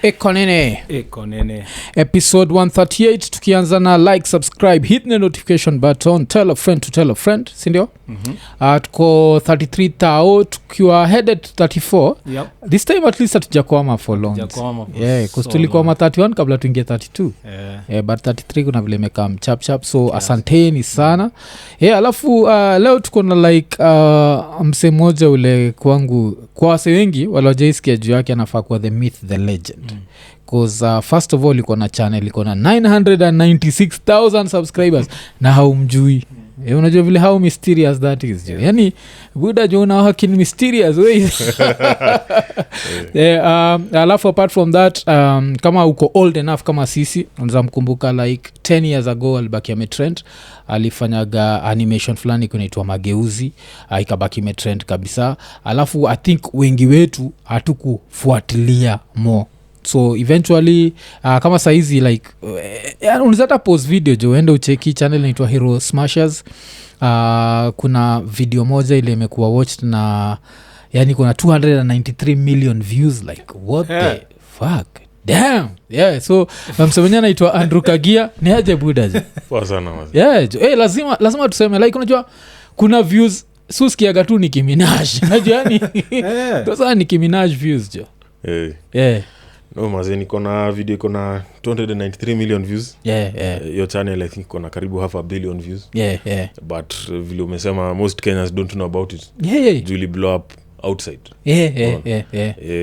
Iko Nini. Episode 138 tukianza na like, subscribe, hit the notification button, tell a friend to tell a friend, si ndio? Tuko 33,000 tukiwa headed to 34. Yep. This time at least hatujakwama for long. Yeah, because tulikuwa 31 kabla tuingie 32. Yeah, but 33 kuna vile imekam chap. So yes. Asanteni sana. Yeah, alafu leo tuko na like mse moja ule kwangu kwa wase wengi wale wajaisikia juu yake anafaa kuwa the myth, the legend. Because first of all iko na channel iko na 996,000 subscribers na haumjui. Unajua vile how mysterious that is. Yeah. Yani buda jo una hakin mysterious ways. Alafu apart from that kama uko old enough kama sisi unaweza mkumbuka like 10 years ago alibaki ametrend, alifanyaga animation fulani kunaitwa Mageuzi, ikabaki metrend kabisa. Alafu I think wengi wetu hatukufuatilia more. So eventually kama saizi like unaweza post video jo ende ucheki channel inaitwa Hero Smashers. Kuna video moja ile imekuwa watched na yani kuna 293 million views, like what the fuck, damn. Yeah, so msemenya anaitwa Andrew Kaggia ni aje buda je. Poa sana wazi. Yeah, lazima tuseme like unajua kuna views susikiaga tu Nicki Minaj. Unajua yani sasa Nicki Minaj views jo. Yeah. No maze niko na video iko na 293 million views. Yeah. Your channel I think iko na karibu 500 million views. Yeah. But vile umesema most Kenyans don't know about it. Yeah. Really blow up outside. Yeah.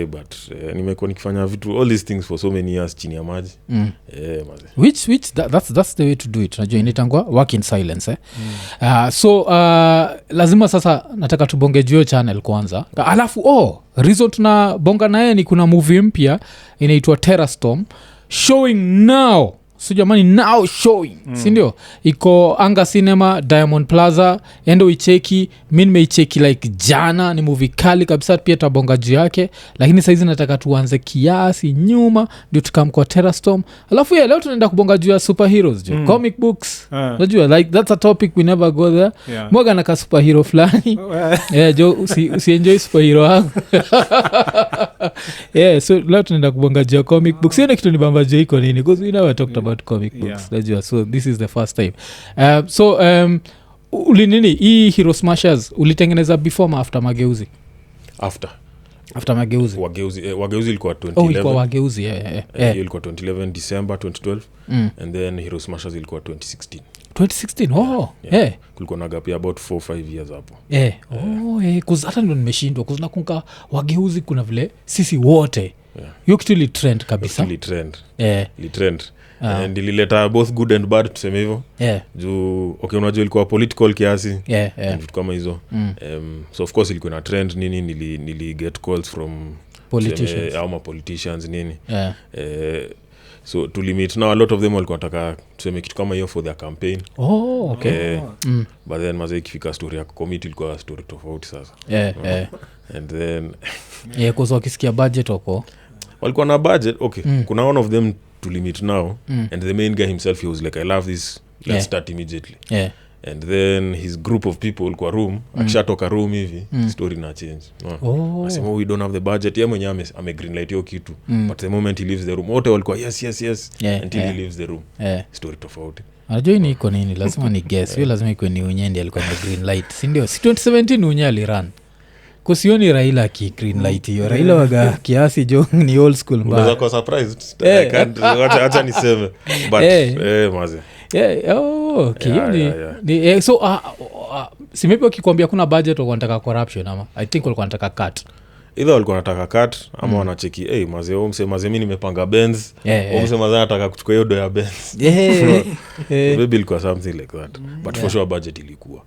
But nimekuwa nikifanya vitu all these things for so many years chini ya maji. Maze. Which that's the way to do it. Unajua initangwa work in silence. So lazima sasa nataka tubonge juu channel kwanza. Alafu reason tunabonga naye ni kuna movie mpya inaitwa Terrastorm showing now. So jamani now showing. Sindio? Iko Anga Cinema, Diamond Plaza. Endo icheki. Mimi nimeicheki like jana. Ni movie kali kabisa, pia tabonga juu yake. Lakini saizi nataka tuanze kiasi nyuma ndio tukam Terrastorm. Alafu leo tunaenda kubonga juu ya superheroes jo. Comic books. Unajua like that's a topic we never go there. Yeah. Mwaga na ka superhero fulani. Jo usienjoy superhero wangu. So leo tunaenda kubonga juu ya comic books. Sio kitu ni bamba juu Iko Nini because we never talked about comic books. Najua. So this is the first time. Ulinini hii Hero Smashers ulitengeneza before ma after Mageuzi? After Mageuzi. Wageuzi ilikuwa 2011. Ilikuwa Wageuzi. Hiyo ilikuwa 2011 December 2012. And then Hero Smashers ilikuwa 2016. 2016. Kulikuwa na gap ya about 4-5 years hapo. Cuz hata ndo nimeshindwa cuz nakunga Wageuzi kuna vile sisi wote. Hiyo kitu li trend kabisa. Li trend. And ilileta both good and bad tuseme hivyo. Juu unajua ilikuwa political kiasi. Vitu kama hizo. So of course ilikuwa na trend nini nili get calls from politicians. Politicians nini. So to limit now a lot of them walikuwa nataka tuseme kitu kama hiyo for their campaign. But then maze ikifika story ya committee ilikuwa story tofauti sasa. And then cause wakisikia budget wako walikuwa na budget. Kuna one of them to limit now. And the main guy himself he was like I love this, let's start immediately. And then his group of people kwa room akishatoka room hivi story na change. Asema we don't have the budget. Yeye mwenyewe ame greenlight hiyo kitu. But the moment he leaves the room wote walikuwa yes until he leaves the room. Story tofauti. Anajua ni Iko Nini lazima ni guess. Hiyo lazima iko ni Unyendi alikuwa na green light. Si ndio? Si 2017 Unye alirun. Kusioni Raila ki green light hiyo. Raila waga kiasi jo ni old school mbaya. Unaweza kuwa surprised. I can't acha niseme. But maze. So si maybe wakikwambia kuna budget wanataka corruption ama I think walikuwa wanataka cut. Either walikuwa wanataka cut ama wanacheki maze mimi nimepanga Benz. Maze anataka kuchukua hiyo do ya Benz. Maybe ilikuwa something like that. But for sure budget ilikuwa.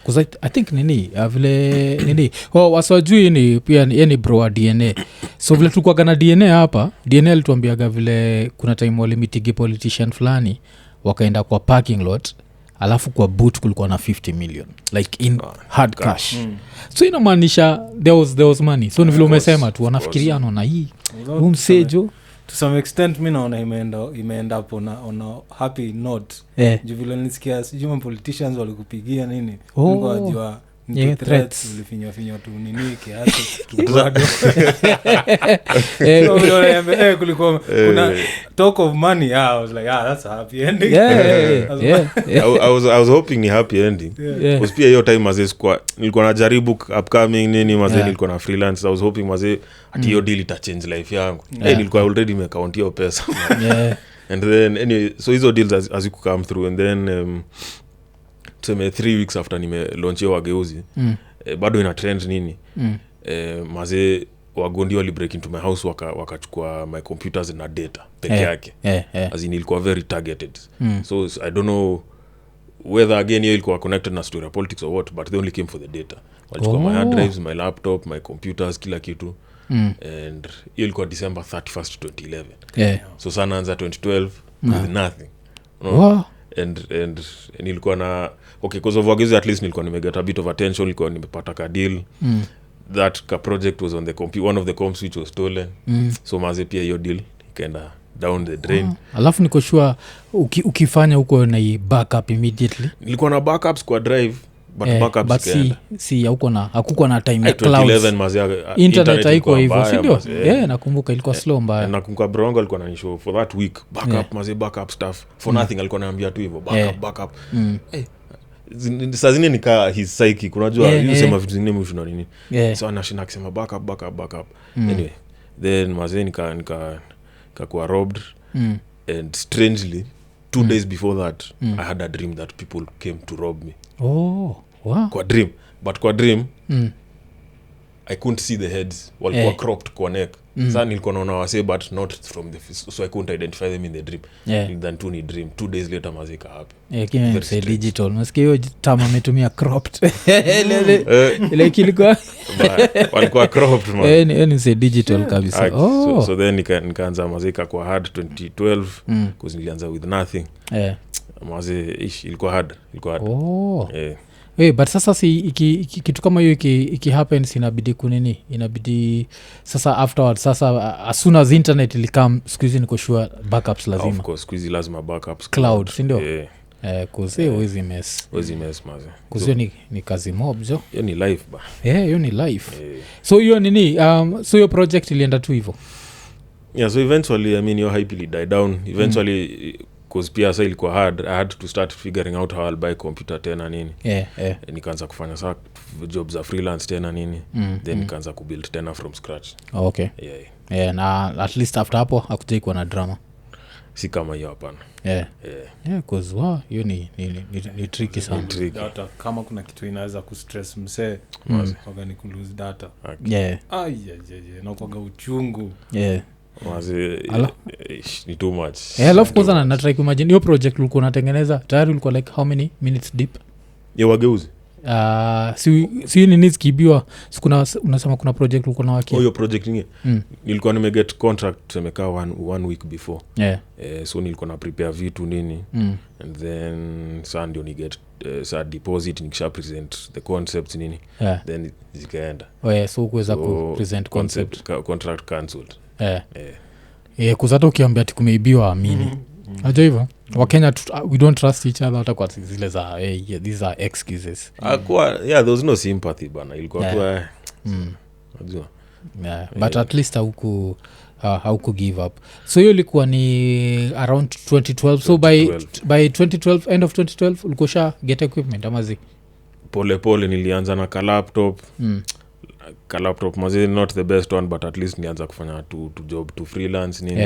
Because I think vile waswajui ni pia ni bro wa DNA. So vile tulikuwa gana DNA hapa, DNA alituambiaga vile kuna time walimitigi politician fulani wakaenda kwa parking lot. Alafu kwa boot kulikuwa na 50 million like in hard cash. So inamaanisha there was money. So ni vile umesema tu wanafikiria anaona hii umsejo to some extent mimi naona imeenda hapo on a happy note. Juu vile nisikia sijui politicians walikupigia nini. Ngo ajua Yeah, threats. ulifinywa tu nini kiasi tu bado. So kulikuwa kuna talk of money. I was like that's a happy ending. I was hoping ni happy ending. Because pia hiyo time mazee sikuwa nilikuwa najaribu upcoming nini mazee nilikuwa na freelance. I was hoping mazee ati hiyo deal ita change life yangu. Nilikuwa already nimecount hiyo pesa. And then anyway, so hizo deals as you come through, and then tuseme 3 weeks after nime launch hiyo Wageuzi bado ina trend nini mazee wagondi wali break into my house wakachukua my computers na data peke yake. As in ilikuwa very targeted. So I don't know whether again hiyo ilikuwa connected na story politics or what, but they only came for the data. Walichukua my hard drives, my laptop, my computers, kila kitu. And hiyo ilikuwa December 31st 2011. So sana anza 2012 with nothing. And nilikuwa na okay, because of Wageuzi at least nilikuwa nimegeta a bit of attention, nilikuwa nimepata ka deal. That ka project was on the one of the comps which was stolen. So maze pia hiyo deal ikaenda down the drain. Alafu niko sure ukifanya huko na backup immediately. Nilikuwa na backups kwa drive but backups si hakukuwa na time ya cloud. 2011 maze internet haiko hivyo, si ndio? Nakumbuka ilikuwa slow mbaya. Nakumbuka Brongo alikuwa ananishow for that week backup maze backup stuff for nothing, alikuwa ananiambia tu hivyo backup. Saa zingine nikaa his psychic, unajua yusema vitu zingine mwisho nini. So anashinda akisema backup. Anyway, then maze nikakuwa robbed. And strangely 2 days before that I had a dream that people came to rob me. Wow. Kwa dream I couldn't see the heads, walikuwa cropped kwa neck. Sasa nilikuwa naona wase but not from the face, so I couldn't identify them in the dream. Then tu ni dream. 2 days later mazika happen. Say digital. Nasikia hiyo tama ametumia cropped. Ile kilikuwa walikuwa cropped man. Ni say digital kabisa. So then nikaanza mazika kwa hard 2012 because nilianza with nothing. Maze ilikuwa hard. But sasa si kitu kama hiyo iki happens inabidi kunini, inabidi sasa afterwards, sasa as soon as internet ilikam squeeze niko sure backups lazima. Of course squeeze lazima backups cloud, si ndio? Kuzi wezi mess maze kuzi ni kazi mob jo. Hiyo ni life ba. Hiyo ni life. So hiyo nini so your project ilienda tu hivyo. So eventually I mean your hype ili die down eventually. Because pia sa ilikuwa hard, I had to start figuring out how I'll buy computer tena nini. Nikaanza kufanya sa jobs za freelance tena nini. Then nikaanza kubuild tena from scratch. Okay. Na at least after hapo hakujai kuwa na drama. Si kama hiyo hapana. Because hiyo ni tricky sana. Data kama kuna kitu inaweza kustress msee wakani kulose data. Na kwa uchungu. Ni too much. Alafu kwanza na try imagine hiyo project ulikuwa unatengeneza tayari ulikuwa like how many minutes deep? Wageuzi si nini zikibiwa sikuna unasema kuna project ulikuwa na waki. Hiyo project nyingine nilikuwa nimeget contract tumekaa one week before. So nilikuwa na prepare vitu nini and then saa ndio ni get saa deposit nikisha present the concept nini then zikaenda. So kuweza ku present concept contract cancelled. Kuzata ukiambia ati kumeibiwa amini. Aja hivyo Wakenya we don't trust each other hata kwa zile za these are excuses. There was no sympathy bana, ilikuwa kwa unajua. But at least hauku give up. So hiyo ilikuwa ni around 2012. So by 2012 end of 2012 ulikosha get equipment amazi pole nilianza na ka laptop mazi not the best one but at least nianza kufanya to job to freelance nini.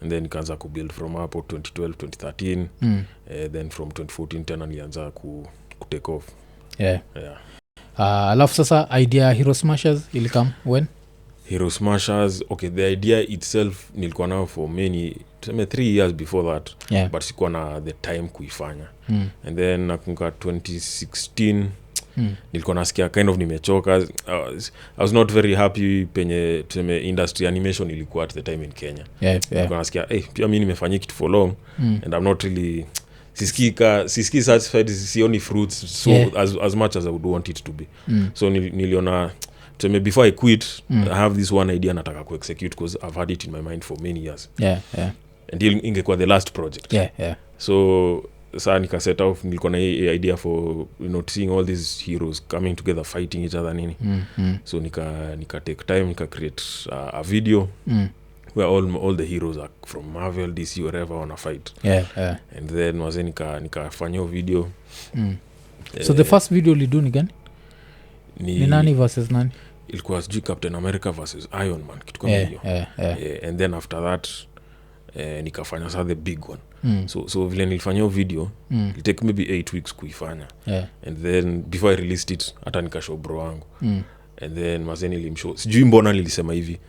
And then nikaanza kubuild from hapo 2012 2013 then from 2014 tena nilianza ku take off. Alafu sasa idea Hero Smashers ilikam when? Hero Smashers okay, the idea itself nilikuwa nao for many 3 years before that. But sikuwa na the time kuifanya. And then nakumbuka 2016 nilikuwa nasikia kind of nimechoka. I was not very happy penye tuseme industry animation ilikuwa at the time in Kenya. Nilikuwa nasikia pia mimi nimefanya kitu for long and I'm not really siski satisfied, sioni fruits so as much as I would want it to be. So niliona tuseme before I quit I have this one idea nataka ku execute because I've had it in my mind for many years. And ingekuwa the last project. So saa nika set off, nilikuwa na idea for seeing all these heroes coming together fighting each other nini. So nika take time, nika create a video where all the heroes are from Marvel, DC, wherever wanna fight. And then waze nikafanya video. So the first video ulidu ni gani? Ni nani versus nani? Ilikuwa sijui Captain America versus Iron Man, kitu kama hiyo. And then after that nikafanya saa the big one. So vile nilifanya video it take maybe 8 weeks kuifanya. And then before I released it hata nikashow bro wangu. And then mazee nilimshow, sijui mbona nilisema hivi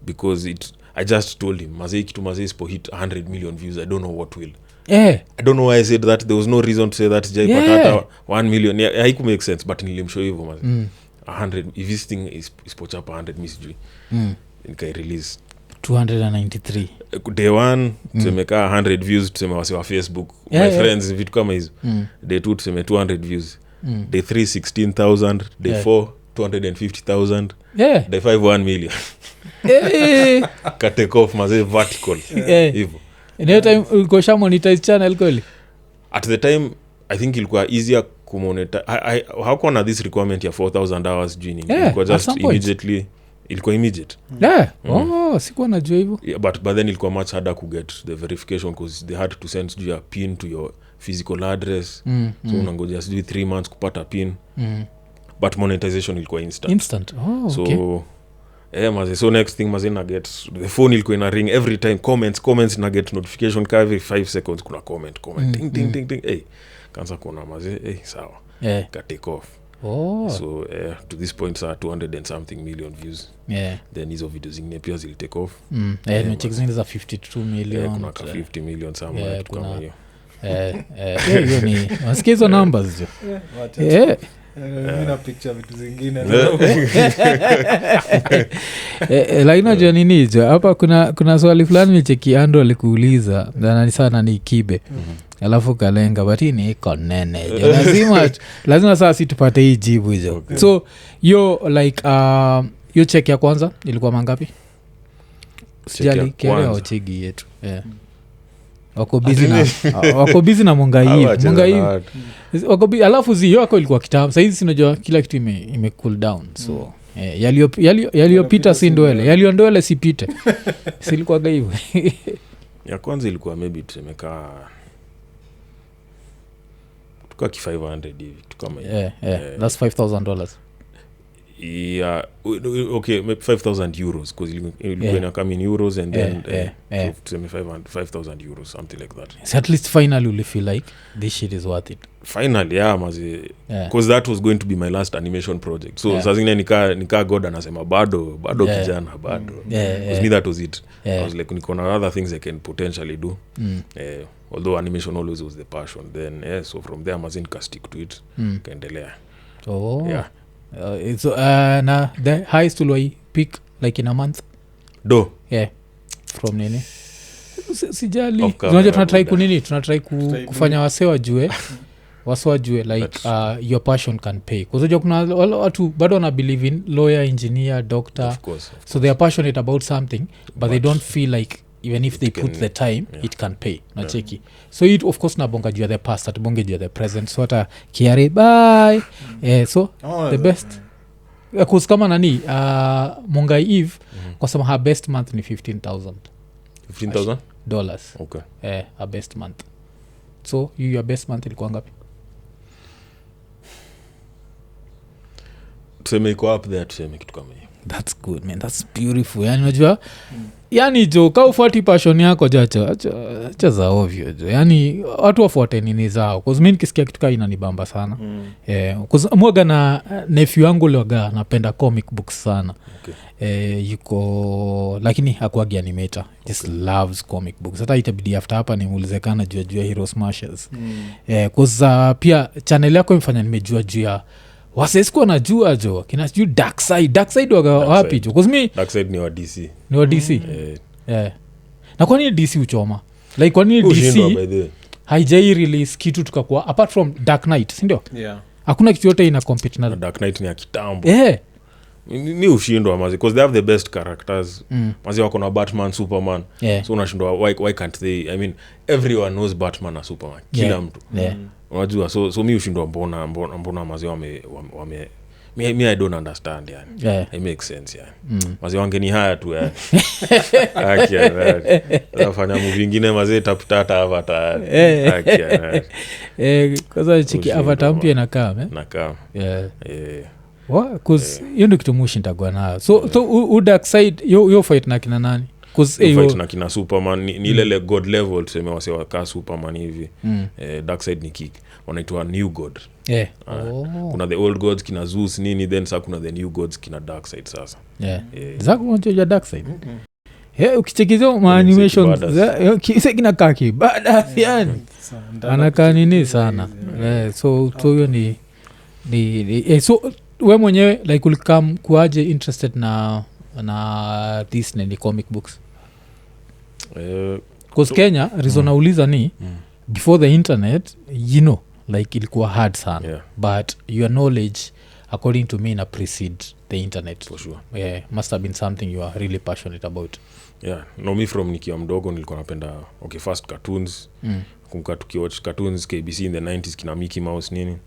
because I just told him mazee kitu mazee ispo hit 100 million views, I don't know what will. I don't know why I said that. There was no reason to say that but hata 1 million haiku make sense, but nilimshow hivyo mazee 100 if this thing is pocha up 100 misijui nika release 293 day 1 tuseme 100 views, tuseme wasi wa Facebook my friends vitu kama hizo. Day 2 tuseme 200 views. Day 3 16,000. Day 4 250,000. Day 5 1 million. Ka take off mazee vertical hivyo. In that time ulikuwa monetize channel kweli? At the time I think ilikuwa easier kumonetize. Hakuwa na this requirement ya 4,000 hours joining. Ilikuwa just immediately, ilikuwa immediate. Sikuwa najua hivyo. But then ilikuwa much harder to get the verification because they had to send you a pin to your physical address. So unangoja sijui 3 months kupata pin. But monetization ilikuwa instant. So maze, so next thing maze na get the phone ilikuwa ina ring every time, comments na get notification ka every 5 seconds kuna comment ting kanza kuna maze sawa ka take off. So to this point saa 200 and something million views. Then hizo videos zingine pia zili take off. Check zingine za 52 million. Kuna ka 50 million somewhere kama hiyo. Hiyo ni wasikia hizo numbers jo. Mina picture vitu zingine. Lakini najua nini hizo hapa kuna swali fulani nicheki Andrew alikuuliza na sana ni kibe. Alafu kalenga but ni iko nene. Lazima sasa situpate hii jibu hizo. So yo like yo check ya kwanza ilikuwa mangapi? Sijali kile au chegi yetu. Wako busy na Mungai wako busy. Alafu zio yako ilikuwa kitabu sasa hizi sinajua kila kitu ime cool down. So yaliyopita si ndwele, yaliondoele sipite. Silikuwa gaivu. Ya kwanza ilikuwa maybe tumekaa tuka ki 500 hivi tukama that's $5,000. Okay, maybe 5,000 euros because ilikuwa ina come in euros and then so 5,000 euros something like that. So at least finally you feel like this shit is worth it. Finally mazi because that was going to be my last animation project. So sasa zingine nika God anasema bado kijana bado because me that was it. I was like niko na other things I can potentially do. Although animation always was the passion, then so from there mazi nika stick to it kaendelea. Na the highest will I pick like in a month? From nini? Sijali. Unajua tunatry kunini? Tunatry kufanya wase wajue like your passion can pay. Kwa sababu kuna watu bado wana believe in lawyer, engineer, doctor. Of course. So they are passionate about something but they don't feel like even if they put the time it can pay. Nacheki. So it of course nabonga juu ya the past, atubonge juu ya the present. So hata kiare bye. So the best cause kama nani Mungai Eve kwa sababu her best month ni $15,000. Okay. Her best month. So your best month ilikuwa ngapi? Tuseme iko up there, tuseme kitu kama hiyo. That's good man, that's beautiful. Yani unajua yani jo ka ufuati passion yako acha za ovyo jo. Yani watu wafuate nini zao cause mimi nikisikia kitu kama inanibamba sana. Cause mwaga na nephew yangu loga napenda comic books sana. Yuko lakini hakuagi animator, just loves comic books. Hata itabidi after hapa nimuulizekana juu ya Hero Smashers. Cause pia channel yako imefanya nimejua juu ya wasesikuwa najua jo kina sijui dark side wapi jo cause me dark side ni wa DC na kwa nini DC uchoma like kwa nini DC haijai release kitu tukakuwa apart from Dark Knight si ndio? Hakuna kitu yote ina compete na Dark Knight ni ya kitambo mi ushindwa mazi because they have the best characters mazi wako na Batman, Superman, so unashindwa why can't they, I mean everyone knows Batman na Superman, kila mtu unajua, so mi ushindwa mbona mazi wame me I don't understand yani. It makes sense yani. Mazi wangeni haya tu yani. Haki yani. Nafanya movie nyingine mazi taputata Avatar. Haki yani. Kwanza chiki Avatar mpya inakaa nakaa. Cause hiyo ndio kitu mushindagwa nayo. So dark side yo fight na kina nani? Cause fight na kina Superman ni ile god level tuseme wase waka Superman hivi. Dark side ni kick. Wanaitwa new god. Kuna the old gods kina Zeus nini, then sasa kuna the new gods kina dark side sasa. Zako unajua dark side? Ukichekizo ma animation kisa kina kaki bada yani. Anakaa nini sana. So hiyo ni so we mwenyewe like ulikam kuaje interested na this ni comic books? Cause Kenya reason nauliza ni before the internet like ilikuwa hard sana, but your knowledge according to me na precede the internet for sure. Must have been something you are really passionate about. No, me from nikiwa mdogo nilikuwa napenda first cartoons. Kumbuka tukiwatch cartoons KBC in the 90s kina Mickey Mouse nini,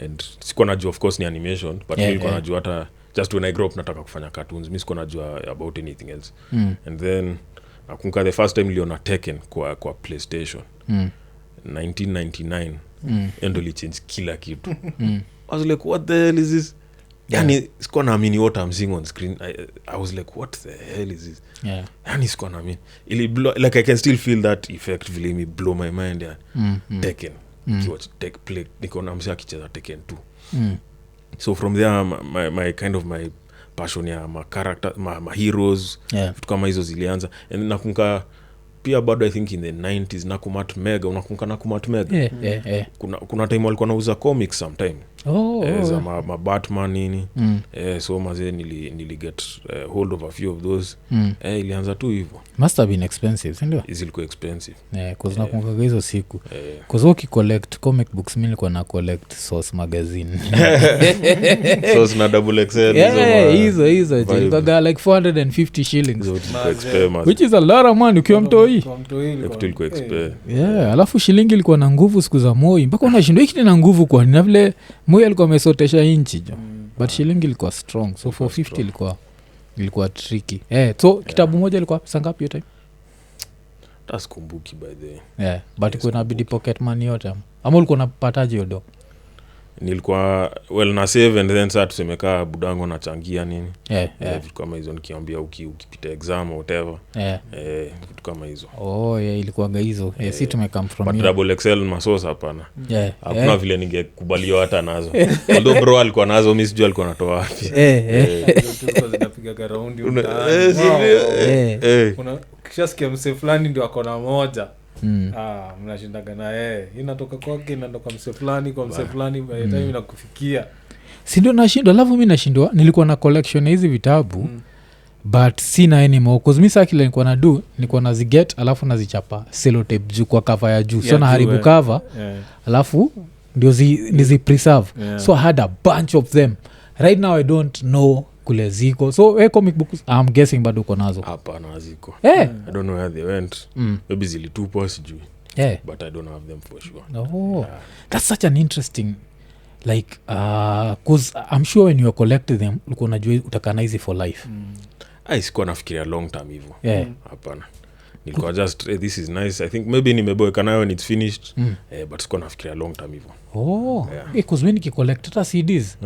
and sikuwa najua of course ni animation, but nilikuwa najua hata just when I grew up nataka kufanya cartoons, mi sikuwa najua about anything else. And then nakumbuka the first time niliona Tekken kwa PlayStation 1999 endo li change kila kitu. I was like what the hell is this? Yani sikuwa naamini what I'm seeing on screen. I was like what the hell is this? Yani sikuwa naamini. Like I can still feel that effect vile me blow my mind yani. Tekken. Kiwatch play nikaona msee akicheza Tekken 2. So from there my kind of my passion ya ma character ma heroes vitu kama hizo zilianza. And nakumbuka pia bado I think in the 90s Nakumat Mega, unakumbuka Nakumat Mega? Kuna time walikuwa nauza comics sometime. Za ma Batman nini. So maze nili get hold of a few of those. Ilianza tu hivyo. Must have been expensive, ndio? Zilikuwa expensive. Cause nakumbuka hizo siku. Cause collect comic books, mimi nilikuwa na collect Source magazine. Source na XXL hizo. Ilikuwa like 450 shillings. Which is a lot of money ukiwa mtoi. Alafu shilingi ilikuwa na nguvu siku za Moi. Mpaka unashindwa hiki na nguvu kwa nini vile Moi alikuwa amesotesha inchi jo. But shilingi ilikuwa strong. So 450 ilikuwa tricky. So kitabu moja ilikuwa pesa ngapi hiyo time? Taskumbuki by the but kuna bidi pocket money yote ama ulikuwa unapataje yodo? Nilikuwa na save and then saa tusemekaa budango nachangia nini. Vitu kama hizo nikiambia ukipita exam or whatever. Vitu kama hizo. Ilikuwa hizo. Si tumekam from but double XL masosa hapana. Hakuna vile ningekubaliwa hata nazo. Although bro alikuwa nazo, mimi sijui alikuwa anatoa wapi. Tulikuwa zinapiga raundi kuna kishasikia mse fulani ndio akona moja. Mnashindaga na inatoka kwake inatoka mse fulani kwa mse fulani by the time inakufikia. Si ndio nashindwa, alafu mimi nashindwa. Nilikuwa na collection hizi vitabu but sina anymore cause mimi sasa kile nilikuwa na do nilikuwa naziget alafu nazichapa sellotape juu kwa cover ya juu. So na haribu cover alafu ndio nizi preserve. So I had a bunch of them. Right now I don't know kule ziko. So comic books I'm guessing bado uko nazo. Hapana ziko. I don't know where they went. Maybe zilitupwa sijui. But I don't have them for sure. That's such an interesting like cause I'm sure when you collect them ulikuwa unajua utakana hizi for life. Sikuwa nafikiria long term hivyo. Hapana. Nilikuwa just this is nice. I think maybe nimeboeka nayo when it's finished. But sikuwa nafikiria long term hivyo. Cause when you collect hata CDs.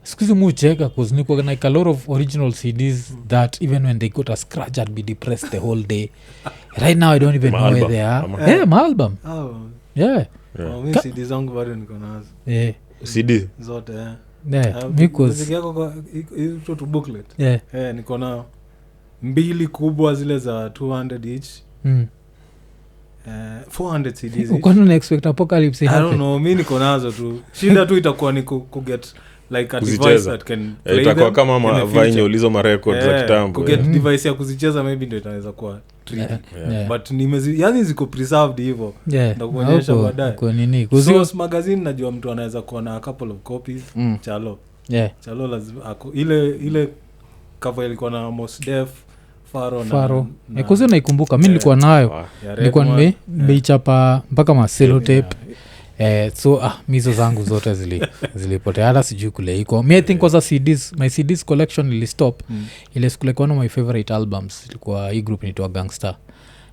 Excuse me cheka cause niko like a lot of original CDs that even when they got a scratch I'd be depressed the whole day. Right now I don't even know where they are. My album. Mimi CD zangu bado niko nazo. CD zote because yako hizo tu booklet. Niko na mbili kubwa zile za 200 each. 400 CDs. Uko na expect apocalypse happen? I don't know, mimi niko nazo tu. Shida tu itakuwa ni ku get like a device that can play itakuwa kama mavainyo ulizo ma records za kitambo. Ku get device ya kuzicheza maybe ndio itaweza kuwa tricky. But yani ziko preserved hivyo. Ndio kuonyesha baadaye. Kwa nini? Source magazine najua mtu anaweza kuwa na a couple of copies chalo. Yeah. Chalo lazima ile cover ilikuwa na Mos Def Faro na kuzi naikumbuka mi nilikuwa nayo nilikuwa nimeichapa mpaka maselotape so mizo zangu zote zilipotea hata sijui kule iko mi I think kwanza CDs my CDs collection ilistop ile sikulekuwa na my favorite albums ilikuwa hii group inaitwa Gangster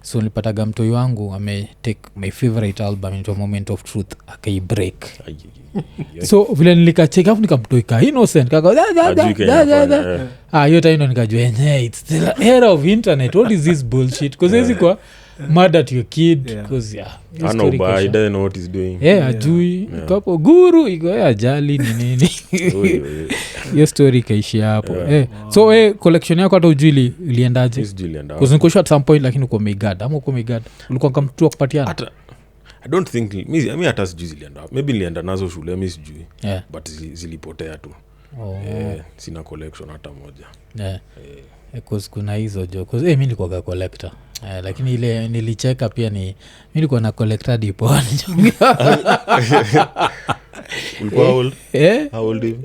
so nilipataga mtoi wangu take my favorite album into Moment of Truth akaibreak so vile nilikacheka afu nikamtoika innocent hiyo time ndo nikajua it's the era of internet what is this bullshit because hizi kwa mad at your kid because I don't know what he's doing ajui kapo guru iko ajali ni nini hiyo story ikaishia hapo so collection yako hata ujui iliendaje kuzinikushwa at some point lakini uko megad ama uko megad ulikuwa kamtua kupatiana I don't think mi hata sijui zilienda maybe nilienda nazo shule mi sijui but zilipotea tu sina collection hata moja kuna hizo jo mi nilikuwaga collector lakini ile nilicheka pia ni mi nilikuwa na collector dipon ulikuwa old how old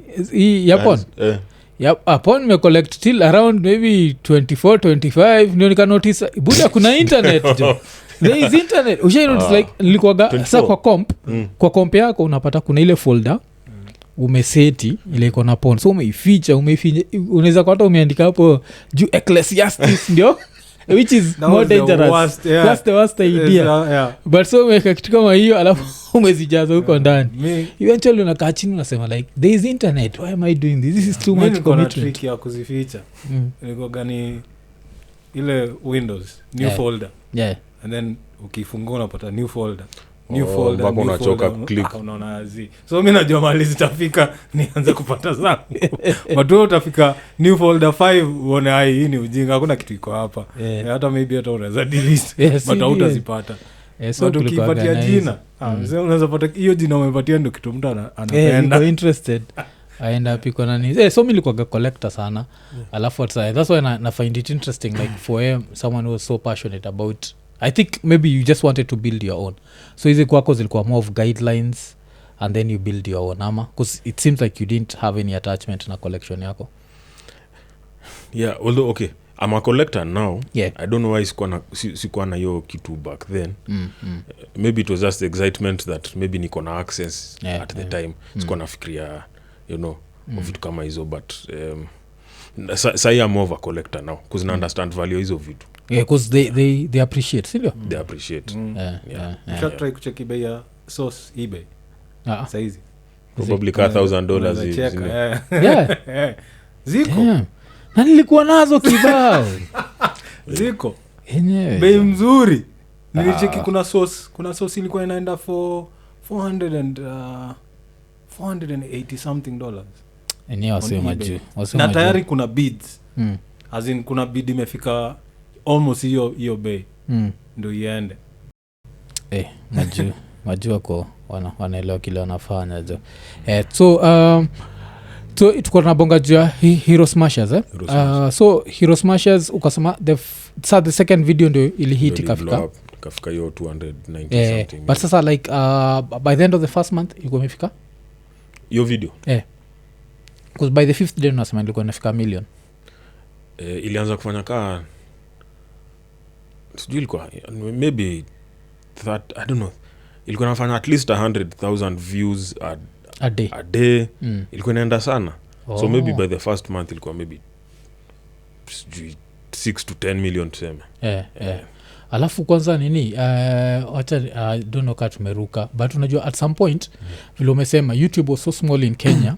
yapon upon nimecollect till around maybe 24 25 ndio nikanotice buda kuna internet jo there is internet notice like nilikuwaga sa kwa comp yako unapata kuna ile folder umeseti ile iko na pon so umeificha unaweza kwata umeandika hapo juu Ecclesiastes ndio which is more dangerous that's the worst idea but so umeweka kitu kama hiyo alafu umezijaza huko ndani eventually unakaa chini unasema like there is internet why am I doing this is too much commitment trick ya kuzificha ilikuwa gani ile Windows new folder and then ukifungua unapata new folder mpaka unachoka click unaona so mimi najua mali zitafika nianze kupata zangu but wewe utafika new folder 5 uone hii ni ujinga hakuna kitu iko hapa hata maybe hata unaweza delete but hautazipata so tukipatia jina mzee unaweza pata hiyo jina umepatia ndio kitu mtu anapenda interested aenda piko nani so mimi nilikuwa collector sana alafu that's why na find it interesting like for someone who was so passionate about I think maybe you just wanted to build your own so hizi kwako zilikuwa more of guidelines and then you build your own ama because it seems like you didn't have any attachment na collection yako although okay I'm a collector now I don't know why sikuwa na hiyo kitu back then maybe it was just excitement that maybe niko na access at the time sikuwa nafikiria vitu kama hizo but sai I'm more of a collector now because na understand value hizo vitu because they appreciate sindio they appreciate try kucheki bei ya source eBay saizi probably $1,000 ziko na nilikuwa nazo kibao ziko bei mzuri nilicheki kuna source ilikuwa inaenda for $480 something enyewe wasema juu na tayari kuna bids as in kuna bid imefika almost hiyo bei ndio iende majua ko wanaelewa kile wanafanya jo so tuko tunabonga juu ya Hero Smashers so Hero Smashers ukasema the second video ndio ilihit ikafika hiyo 290 something but sasa like by the end of the first month ilikuwa imefika hiyo video because by the fifth day unasema ilikuwa inafika million ilianza kufanya kaa sijui ilikuwa maybe that I don't know ilikuwa nafanya at least 100,000 views a day ilikuwa inaenda sana so maybe by the first month ilikuwa maybe 6 to 10 million tuseme alafu kwanza nini wacha don't know kama tumeruka but unajua at some point vile umesema YouTube was so small in Kenya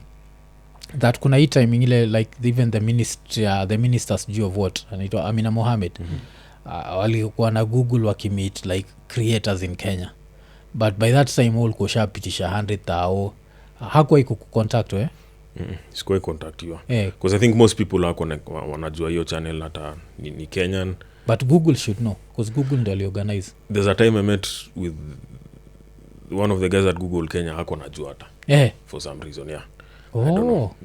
that kuna hii timing ile like even the ministers due of what anaitwa Amina Mohamed walikuwa na Google wakimeet like creators in Kenya but by that time all kushapitisha 100,000 hakuwa iko kucontact sikuwa contact you because I think most people wanajua hiyo channel hata ni Kenyan but Google should know because Google ndio aliorganize there's a time I met with one of the guys at Google Kenya hako najua hata for some reason I don't know.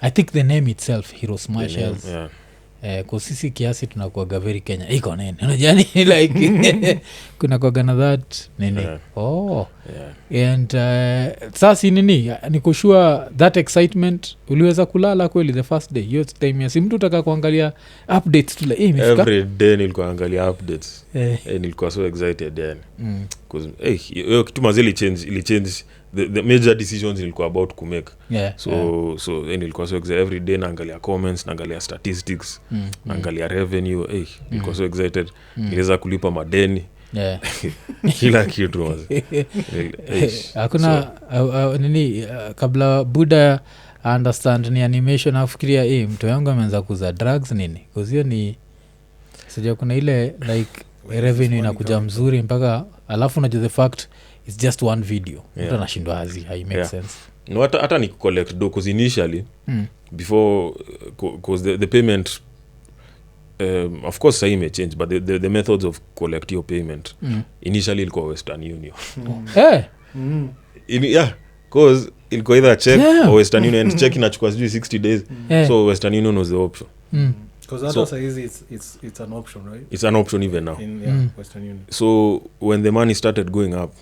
I think the name itself Hero Smashers kusisi kiasi tunakuaga very Kenya iko nini unajani like kuna kuaga na that nini and sasa nini ni kushua that excitement uliweza kulala kweli the first day hiyo time ya mtu utaka kuangalia updates tu like imefika every day nilikuwa angalia updates nilikuwa so excited yani because hiyo kitu mazili change the major decisions nilikuwa about to make so nilikuwa so excited every day naangalia comments naangalia statistics naangalia revenue nilikuwa so excited niweza kulipa madeni kila kitu wazi hakuna nini kabla buda understand ni animation afikiria mtu yangu ameanza kuza drugs nini because hiyo ni sija kuna ile like revenue inakuja mzuri mpaka alafu unajua the fact it's just one video mtu anashindwa hazi hai make sense no hata ni collect do cause initially before cause the payment of course say may change but the methods of collect your payment initially ilikuwa Western Union cause ilikuwa either check or Western Union and check inachukua 60 days so Western Union was the option because that also it's an option right it's an option even now Western Union so when the money started going up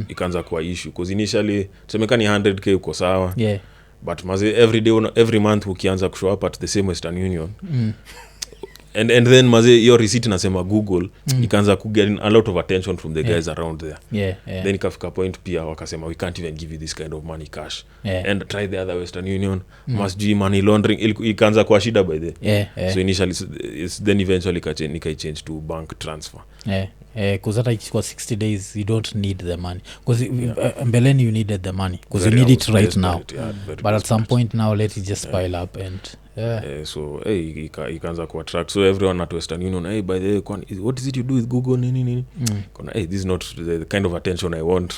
ikaanza kuwa issue because initially tusemekani 100k uko sawa but maze every month ukianza kushow up at the same Western Union and then maze your receipt nasema Google ikaanza ku get a lot of attention from the guys around there then ikafika point pia wakasema we can't even give you this kind of money cash and try the other Western Union must do money laundering ikaanza kwa shida by the so initially it's then eventually ika change to bank transfer because hata ikichukua 60 days you don't need the money because mbeleni you needed the money because you need it right now but at some point now let it just pile up and so ikaanza ku attract so everyone at Western Union by the way what is it you do with Google nini kuna this is not the kind of attention I want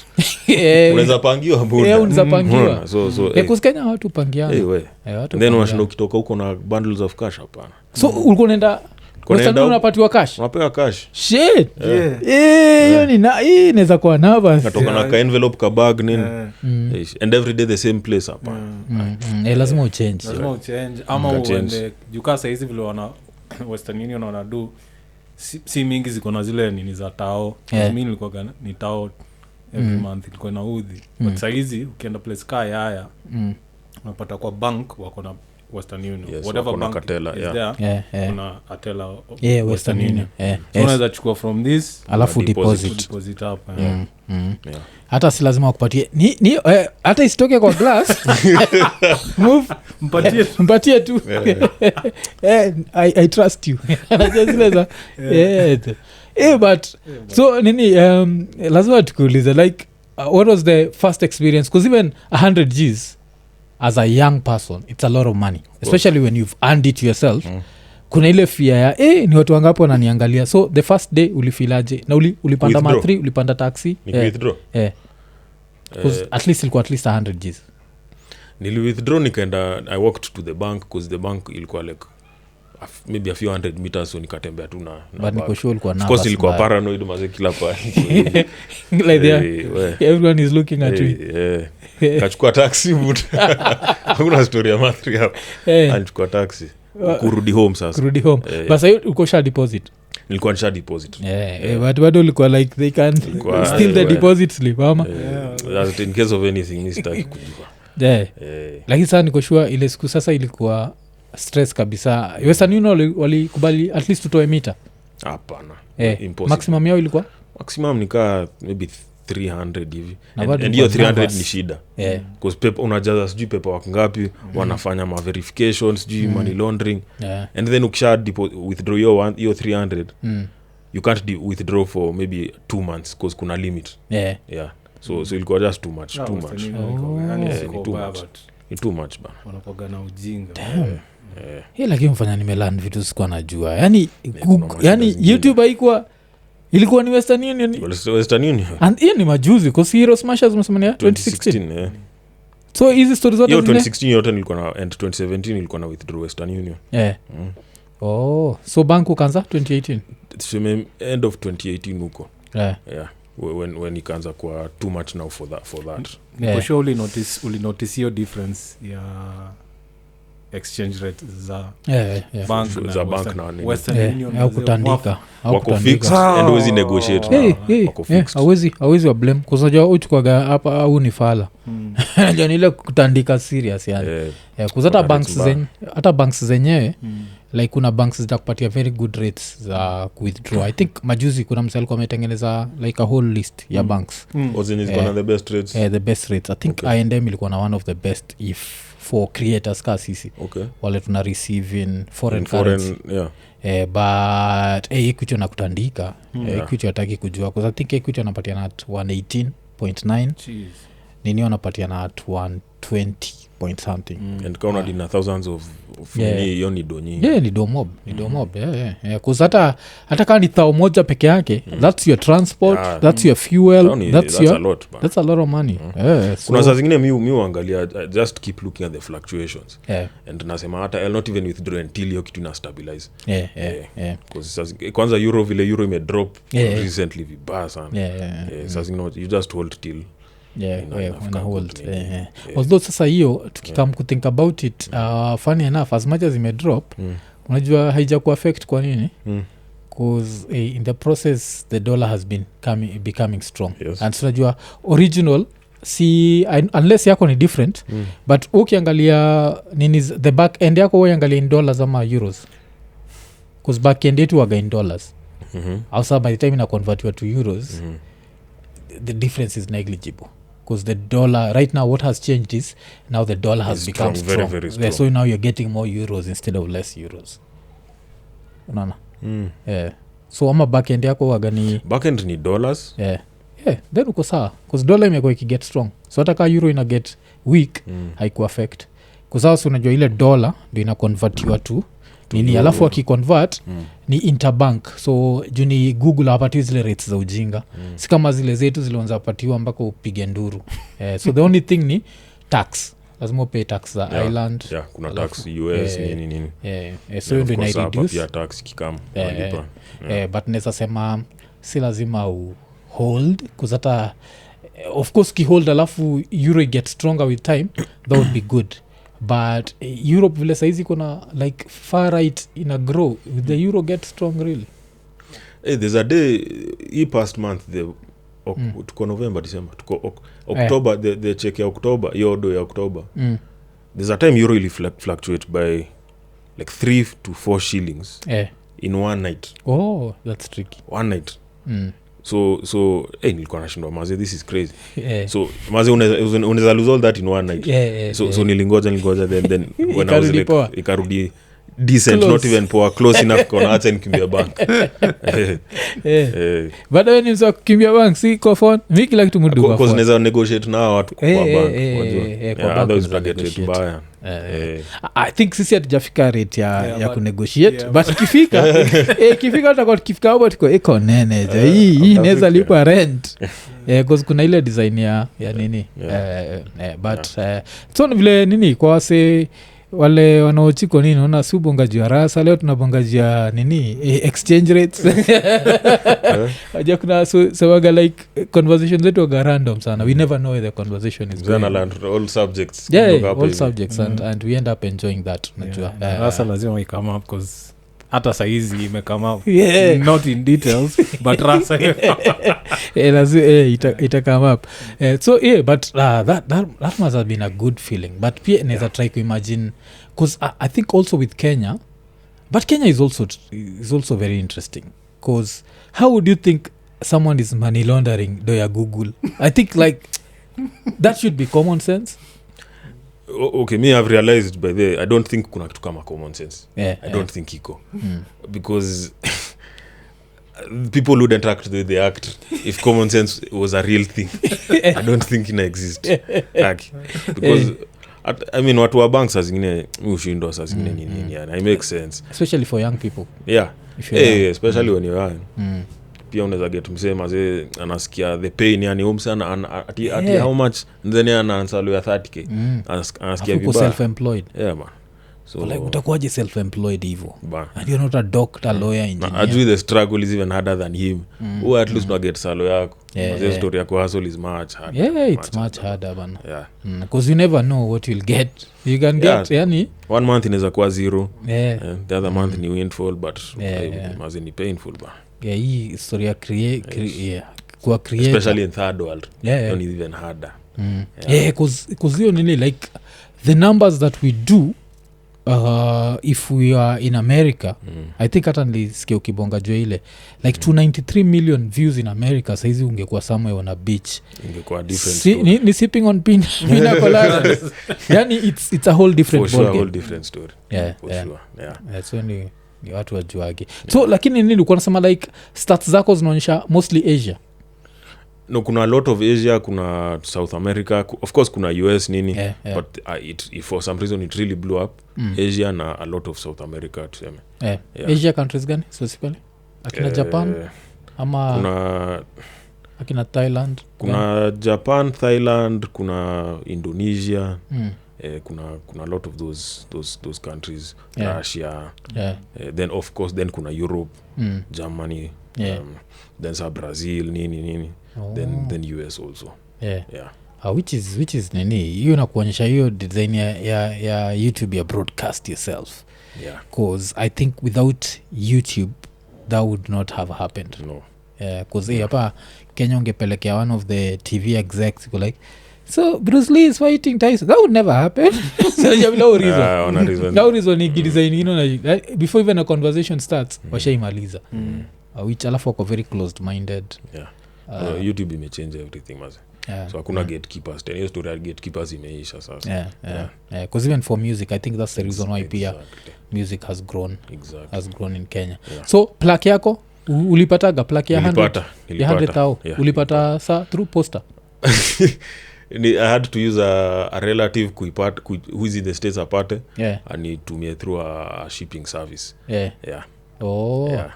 unaweza pangiwa bunda unaweza pangiwa so Kenya watu pangiana watu then unashinda ukitoka huko na bundles of cash hapana so ulikuwa unaenda Western Union unapatiwa cash unapewa cash shit hiyo ni hii inaweza kuwa nervous natoka na ka envelope ka bag nini and every day the same place hapa lazima uchange ama uende jukasa hizi vile wana Western Union wanadu si mingi ziko na zile nini za tao mimi nilikuwa ni tao every month ilikuwa na udhi but saa hizi ukienda place kaya haya unapata kwa bank wako na Western Union whatever bank Katela, is there kuna Atela Western Union so unaweza chukua from this alafu deposit hapa hata si lazima wakupatie ni hata isitoke kwa glass move mpatie tu I trust you zile za but so nini lazima tukuulize like what was the first experience because even 100 Gs as a young person it's a lot of money especially when you've earned it yourself kuna ile fear ya ni watu wangapi wananiangalia so the first day ulifilaje na ulipanda matri ulipanda taxi withdraw at least ilikuwa at least 100 Gs nili withdraw nikaenda I walked to the bank because the bank ilikuwa like maybe a few 100 meters so nikatembea tu na but niko sure ulikuwa of course ilikuwa paranoid maze kila pale like everyone is looking at you kachukua taxi but hakuna story ya mathri hapo alichukua taxi kurudi home sasa but sasa uko sha deposit nilikuwa nisha deposit but bado ulikuwa like they can still the deposit slip ama in case of anything mistake kujua lakini sasa niko sure ile siku sasa ilikuwa stress kabisa Western Union walikubali at least utoe mita hapana maximum yao ilikuwa maximum nikaa maybe 300 hivi and hiyo 300 ni shida because unajaza sijui paperwork ngapi wanafanya ma verifications sijui money laundering and then ukisha withdraw hiyo 300 you can't withdraw for maybe 2 months because kuna limit so ilikuwa just too much ni too much bana wanakoga na ujinga lakini mfanya nimeland vitu sikuwa najua yani YouTube haikuwa ilikuwa ni Western Union and hiyo ni majuzi because Hero Smashers umesema 2016 so hizi stories zote 2016 yote nilikuwa na and 2017 nilikuwa na withdraw Western Union so bank ukaanza 2018 end of 2018 huko when ikaanza kwa too much now for that for sure uli notice your difference ya exchange rate za bank za bank na Western Union au kutandika wako fixed and always negotiate wako fixed hawezi wa blame kuzajua uchukwaga hapa au ni fala najua nile kutandika serious yani kuzata banks zenyewe like kuna banks zitakupatia very good rates za withdraw. I think majuzi kuna msee alikuwa ametengeneza like a whole list ya banks the best rates. The best rates I think I&M ilikuwa na one of the best if for creators ka sisi wale tuna receive in foreign currency but equity na kutandika equity hataki kujua because I think equity anapatia na 118.9 nini wanapatia na 120 point something and kauna dina thousands of hiyo ni do nyingi ni do mob cause hata kama ni thao moja peke yake that's your transport that's your fuel that's a lot of money kuna saa zingine mi uangalia just keep looking at the fluctuations and nasema hata I'll not even withdraw until hiyo kitu ina stabilize kwanza euro vile euro ime drop recently vibaya sana saa zingine you just hold till although sasa hiyo tukikam kuthink about it funny enough as much as imedrop unajua haija kuaffect kwa nini because in the process the dollar has been becoming strong and tunajua original si unless yako ni different but ukiangalia nini the back end yako uangalia in dollars ama euros because back end yetu waga in dollars also by the time ina convertiwa to euros the difference is negligible because the dollar right now what has changed is now the dollar has become strong. Very, very strong. So now you're getting more euros instead of less euros unaona so ama backend yako wagani backend ni dollars then uko sawa because dollar imekuwa ikiget strong so hata kaa euro ina get weak haiku affect kusawa unajua ile dollar ndio ina convertiwa to nini alafu wakiconvert ni interbank so juni Google hapatiwi zile rates za ujinga si kama zile zetu zilionza patiwa mpaka upige nduru so the only thing ni tax lazima upay tax za Ireland kuna tax US nini so ndio ina reduce pia tax kikam but nesa sema si lazima hold kuzata of course kihold alafu euro get stronger with time that would be good but Europe vile saizi kuna like far right ina grow with the euro get strong really there's a day past month tuko November December tuko October the check ya October yodo ya October there's a time euro ili fluctuate by like 3 to 4 shillings in one night that's tricky one night so nilikuwa nashindwa maze this is crazy so maze unaweza lose all that in one night so nilingoja then when I was like ikarudi decent close. Not even poor close enough kona hata nikimbia bank but when you kimbia bank si kwa phone mimi kila kitu mudu because naweza negotiate na watu kwa bank unajua otherwise target rate mbaya I think sisi hatujafika rate ya kunegotiate but ikifika utakuwa tukifika hapo tuko iko nene hii inaweza lipa rent because kuna ile design ya nini but so vile nini kwa wase wale wanaochiko nini unaona si ubongajia rasa leo tunabongajia nini exchange rates aja kuna sawaga like conversation zetu waga random sana we never know where the conversation is going all subjects all subjects and we end up enjoying that unajua rasa lazima ikame up because hata saizi imekame up not in details but rasa itakame up so but that must have been a good feeling but pia neza try to imagine because I think also with Kenya but Kenya is also very interesting because how would you think someone is money laundering do ya Google I think like that should be common sense okay me I've realized by the I don't think kuna kitu kama common sense I don't think iko because people wouldn't act the way they act if common sense was a real thing I don't think it exists because I mean watu wa banks zingine ushindwa saa zingine nini yani it makes sense especially for young people especially when you're young pia unaweza get msema ze anasikia the pain yani umsana ati how much then anaanza ya 30k anasikia vibaya self employed man so like utakuwaje self employed hivyo and you're not a doctor lawyer engineer ajui the struggle is even harder than him who at least not get salo yako Mazee story ya kuhustle is much harder. Yeah, it's much harder bana. Yeah. Because you never know what you'll get. You can get yani 1 month inaweza kuwa zero. Yeah. The other month ni windfall but Yeah. mazee ni painful ba. Yeah, hii story ya kuwa creator. Especially in third world. Yeah. Not even harder. Yeah, cause hiyo nini like the numbers that we do if we are in America I think hata nilisikia ukibonga jua ile like 293 million views in America saizi ungekuwa somewhere on a beach Ingekuwa different ni sipping on pina colada yani it's a whole different for sure, ballgame. whole different story. For sure. So ni watu wajuage so lakini nini ulikuwa nasema like stats zako zinaonyesha mostly Asia. No, kuna a lot of Asia, kuna South America, of course kuna US nini, but it for some reason it really blew up. Asia na a lot of South America tuseme. Asia countries gani specifically? Akina Japan ama kuna akina Thailand? Kuna Japan, Thailand, kuna Indonesia. Kuna a lot of those countries. Russia. Then of course then kuna Europe, Germany, then Brazil nini. Then US also. Which is nini hiyo nakuonyesha hiyo design ya YouTube ya broadcast yourself. Cause I think without YouTube that would not have happened. No. Cause hapa Kenya ungepelekea one of the TV execs go like so Bruce Lee is fighting Tyson. That would never happen. So you have no reason. No reason ni design before even a conversation starts washaimaliza. Which alafu wako very closed minded. YouTube imechange everything maze. So hakuna gatekeepers tena. Hiyo story ya gatekeepers imeisha sasa. Because even for music I think that's the reason why pia music has grown in Kenya. So plaque yako ulipataga plaque ya 100,000 ulipata sa through poster? I had to use a relative who is in the States aparte anitumie through a shipping service.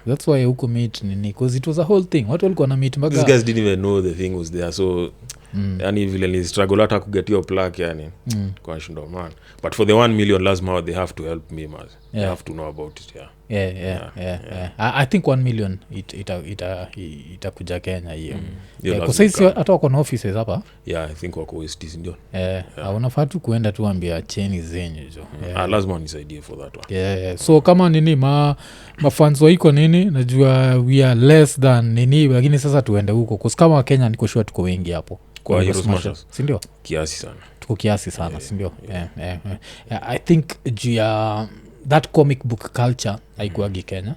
That's why huko meet nini because it was a whole thing. Watu walikuwa na meet mpaka these guys didn't even know the thing was there so yani vile ni struggle hata kuget your plaque yani kwa shindo man but for the 1 million lazima they have to help me man. They have to know about it. I think 1 million itakuja Kenya hiyo. Kwa sasa hata wako na offices hapa. I think wako West ndio. Unafaa tu kuenda tu ambia cheni zenyu hizo. Lazima nisaidie for that one. So kama nini mafans wa Iko Nini najua we are less than nini lakini sasa tuende huko kwa kama Kenya niko sure tuko wengi hapo. Kwa Heroes Smashers. Si ndio? Tuko kiasi sana, si ndio? I think juu ya that comic book culture haikuagi Kenya.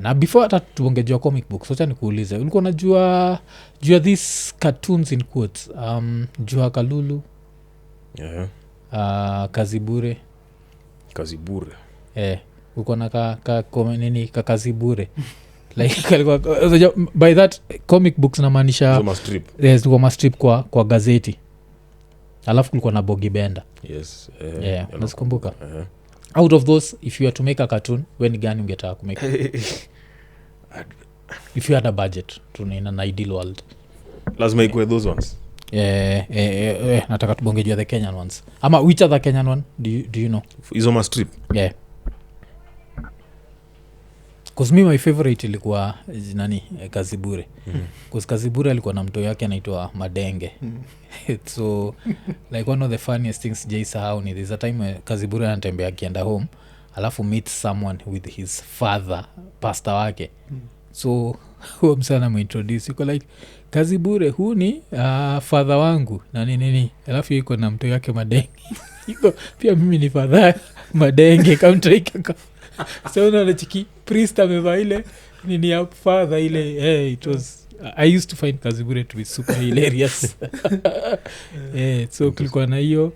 Na before hata tuongejua comic book socha nikuulize ulikuwa unajua juu ya these cartoons in quotes jua Kalulu Kazibure ulikuwa na nini Kazibure like by that comic books namaanisha zilikuwa strip kwa gazeti alafu kulikuwa na Bogi Benda. Unasikumbuka? Out of those if you were to make a cartoon when gani ungetaka kumake? If you had a budget in an ideal world lazima ikuwe those ones. Nataka tubonge juu ya the Kenyan ones ama which other Kenyan one do you know? Izoma strip. Cause me my favorite ilikuwa nani Kazibure. Cause Kazibure alikuwa na mto yake anaitwa Madenge. So like one of the funniest things jaisahau ni there's a time Kazibure anatembea akienda home alafu meet someone with his father pastor wake. So huo msana muintroduce yuko like Kazibure huu ni father wangu na nini alafu yuko na mto yake Madenge. Yuko pia mimi ni father Madenge kamtraika so unachiki priest amevaa ile nini ya father ile it was I used to find Kazibure to be super hilarious. So kulikuwa na hiyo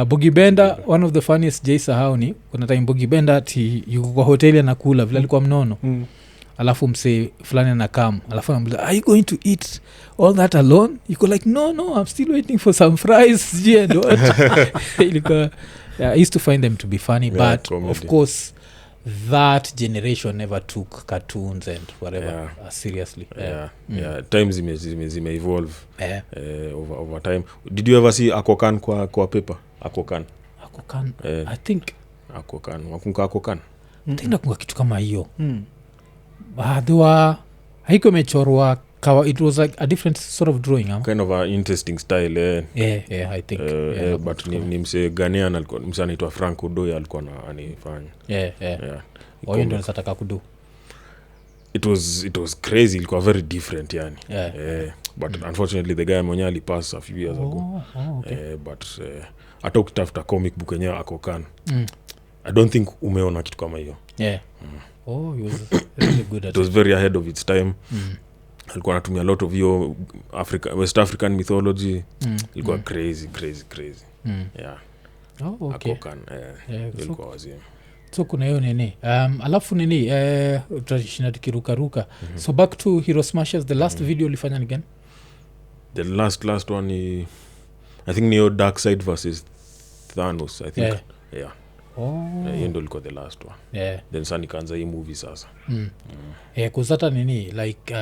Bogi Benda. One of the funniest jaisahau ni kuna time Bogi Benda ati yuko kwa hoteli anakula vile alikuwa mnono alafu mse fulani anakam alafu anamwambia are you going to eat all that alone? Yuko like no I'm still waiting for some fries. Ilikuwa I used to find them to be funny but comedy. Of course that generation never took cartoons and whatever seriously. Times zime evolve over time. Did you ever see Akokan kwa paper? Akokan I think wakunga Akokan tena kuna kitu kama hiyo. Baadhi haiko imechorwa it was like a different sort of drawing kind of a interesting style yeah I think but ni mse Ghanaian alikuwa mse anaitwa Frank Odoya alikuwa anifanya hiyo ndio nataka kudu. It was crazy, ilikuwa very different yani but unfortunately the guy mwenyewe alipass a few years ago but hata ukitafuta comic book yenyewe akokan I don't think umeona kitu kama hiyo he was really good at it was very ahead of its time alikuwa anatumia a lot of hiyo West African mythology ilikuwa crazy okay akokan ilikuwa wazima. So kuna hiyo nini alafu nini tutashinda tukirukaruka so back to Hero Smashers the last video ulifanya ni gani? The last one ni I think ni Dark Side versus Thanos I think hiyo ndio ilikuwa the last one then sasa nikaanza hii movie sasa kuzata nini like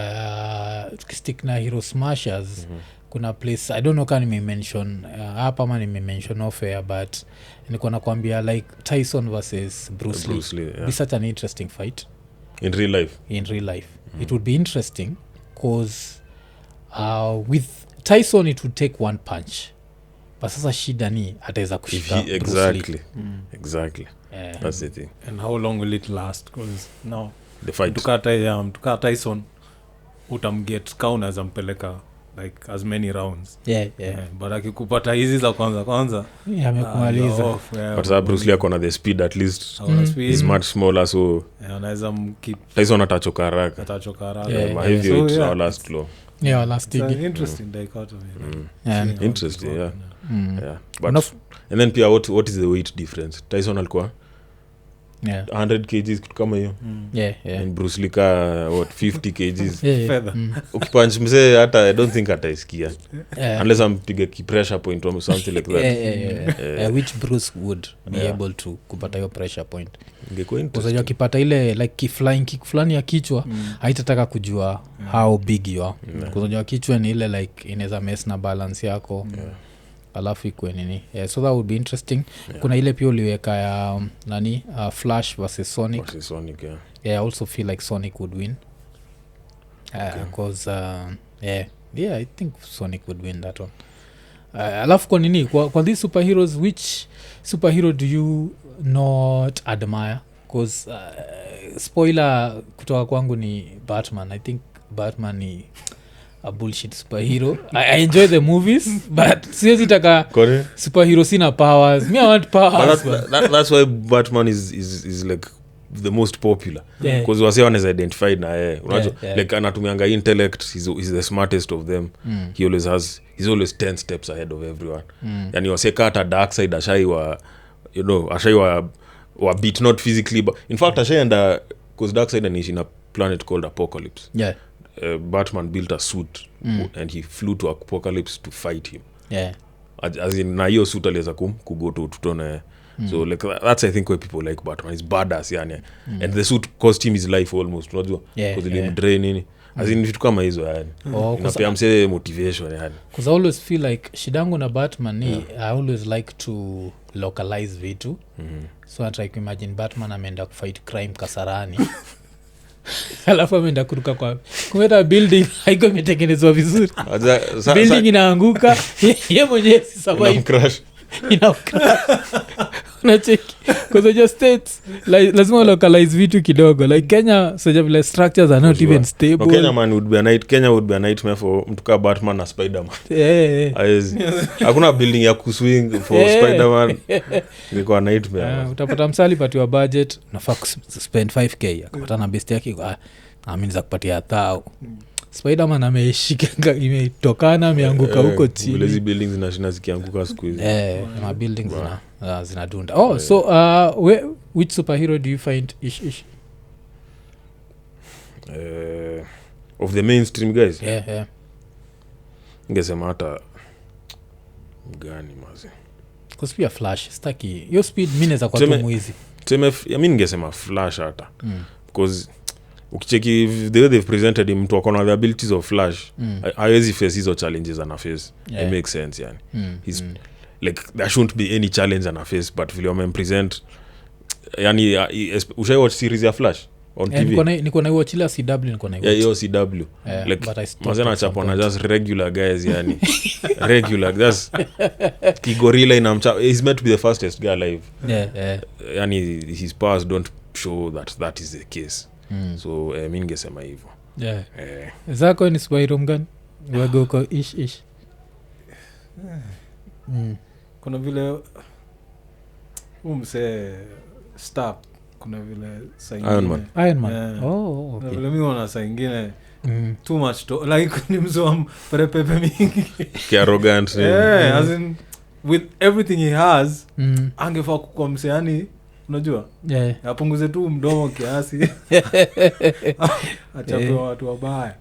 tukistick na Hero Smashers kuna place I don't know kama nimemention hapa ama nimemention off air but nilikuwa nakwambia like Tyson versus Bruce Lee be such an interesting fight in real life it would be interesting cause with Tyson it would take one punch but sasa shida ni ataweza kushika exactly that's the thing. And how long will it last? Because now the fight tukaa Tyson utamget kauna azampeleka like as many rounds but akikupata hizi za kwanza amekumaliza but sa Bruce Lee akona the speed at least he's much smaller so anaweza Tyson atachoka haraka haraka hivyo it will last long last interesting dichotomy interesting but and then pia what is the weight difference? Tyson alikuwa 100 kgs kitu kama hiyo and Bruce Lee ka what 50 kgs feather ukipunch mzee hata I don't think ataisikia unless ampige ki pressure point or something like that which Bruce would be able to kupata hiyo pressure point ingekuwa interesting kwa kipata ile like kick fulani ya kichwa haitataka kujua how big you are kwa sababu kichwa ni ile like inaweza mess na balance yako alafu ikwe nini so that would be interesting kuna ile pia uliweka ya nani Flash versus Sonic I also feel like Sonic would win because I think Sonic would win that one alafu kwa nini kwa these superheroes which superhero do you not admire because spoiler kutoka kwangu ni Batman. I think Batman ni a bullshit superhero. I enjoy the movies but siwezi taka superhero sina powers. Me I want powers. That's why Batman is like the most popular because wase wanaweza identify na yeye unajua like anatumianga intellect, he's the smartest of them. He's always 10 steps ahead of everyone. Yani wase kata Dark Side ashaiwa wa beat not physically but in fact ashaenda because Dark Side is in a planet called Apocalypse. Batman built a suit and he flew to Apocalypse to fight him. As in na hiyo suit aliweza kugo to tutone so like that's I think why people like Batman. He's badass yani and the suit cost him his life almost unajua because he drain nini as in vitu kama hizo yani inapea mse motivation yani because I always feel like shidangu na Batman ni I always like to localize vitu so I try to imagine Batman ameenda kufight crime Kasarani alafu ameenda kuruka kwa kumeta building haiko imetengenezwa vizuri building inaanguka yeye mwenyewe si survive crash unacheki because just states like lazima localize vitu kidogo like Kenya so vile structures are not even stable. Kenya would be a nightmare for mtu kama Batman na Spider-Man. Hakuna building ya kuswing for Spider-Man. Ilikuwa nightmare. Utapata msali patiwa budget nafaa spend 5k akapata na best yake ameniza kupatia 1000. Spider-Man ameshikanga imetokana ameanguka huko chini. Vile hizi buildings zinashina zikianguka siku hizi. Ma buildings zinadunda. So which superhero do you find ish? Of the mainstream guys? Yeah. Ningesema hata gani mazi. Because pia Flash staki. Your speed mineza kwa tu mwizi. Mimi ningesema Flash hata. Because ukicheki the way they've presented him mtu akona the abilities of Flash hawezi face hizo challenges ana face. It makes sense yani. He's like there shouldn't be any challenge ana face but vile wamempresent yani ushai watch series ya Flash? on TV. Niko na watch ile CW niko na Yeah, hiyo CW. Like mazana chapwa na just regular guys yani. Regular. That's Kigorilla inamchapa. He's meant to be the fastest guy alive. Yeah. Yani his powers don't show that is the case. So mimi ningesema hivyo. Yeah. Zako ni superhero mgani? Waga uko ish. Kuna vile umse stop, kuna vile saa ingine Iron Man. Yeah. Oh, okay. Vile mimi wana saa ingine too much like ni mzoa perepepe mingi. Arrogant. As in with everything he has angefaa kukua mse yani unajua apunguze tu mdomo kiasi achape watu wabaya.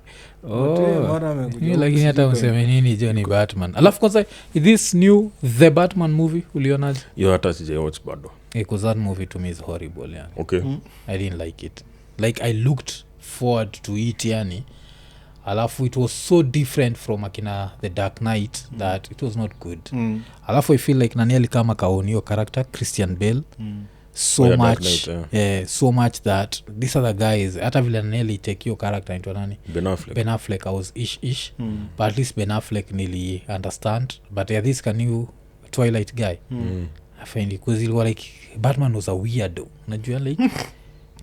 Lakini hata useme nini jo ni Batman. Alafu kwanza this new The Batman movie ulionaje? Yo hata sijawatch bado. Because that movie to me is horrible yani. Okay. I didn't like it. Like I looked forward to it yani. Alafu it was so different from akina The Dark Knight that it was not good. Alafu I feel like nani kama kaonio character Christian Bale so much Knight, so much that these other guys hata vile nani take your character into nani Ben Affleck I was ish but at least Ben Affleck nili understand but this can you Twilight guy I find it because like Batman was a weirdo unajua like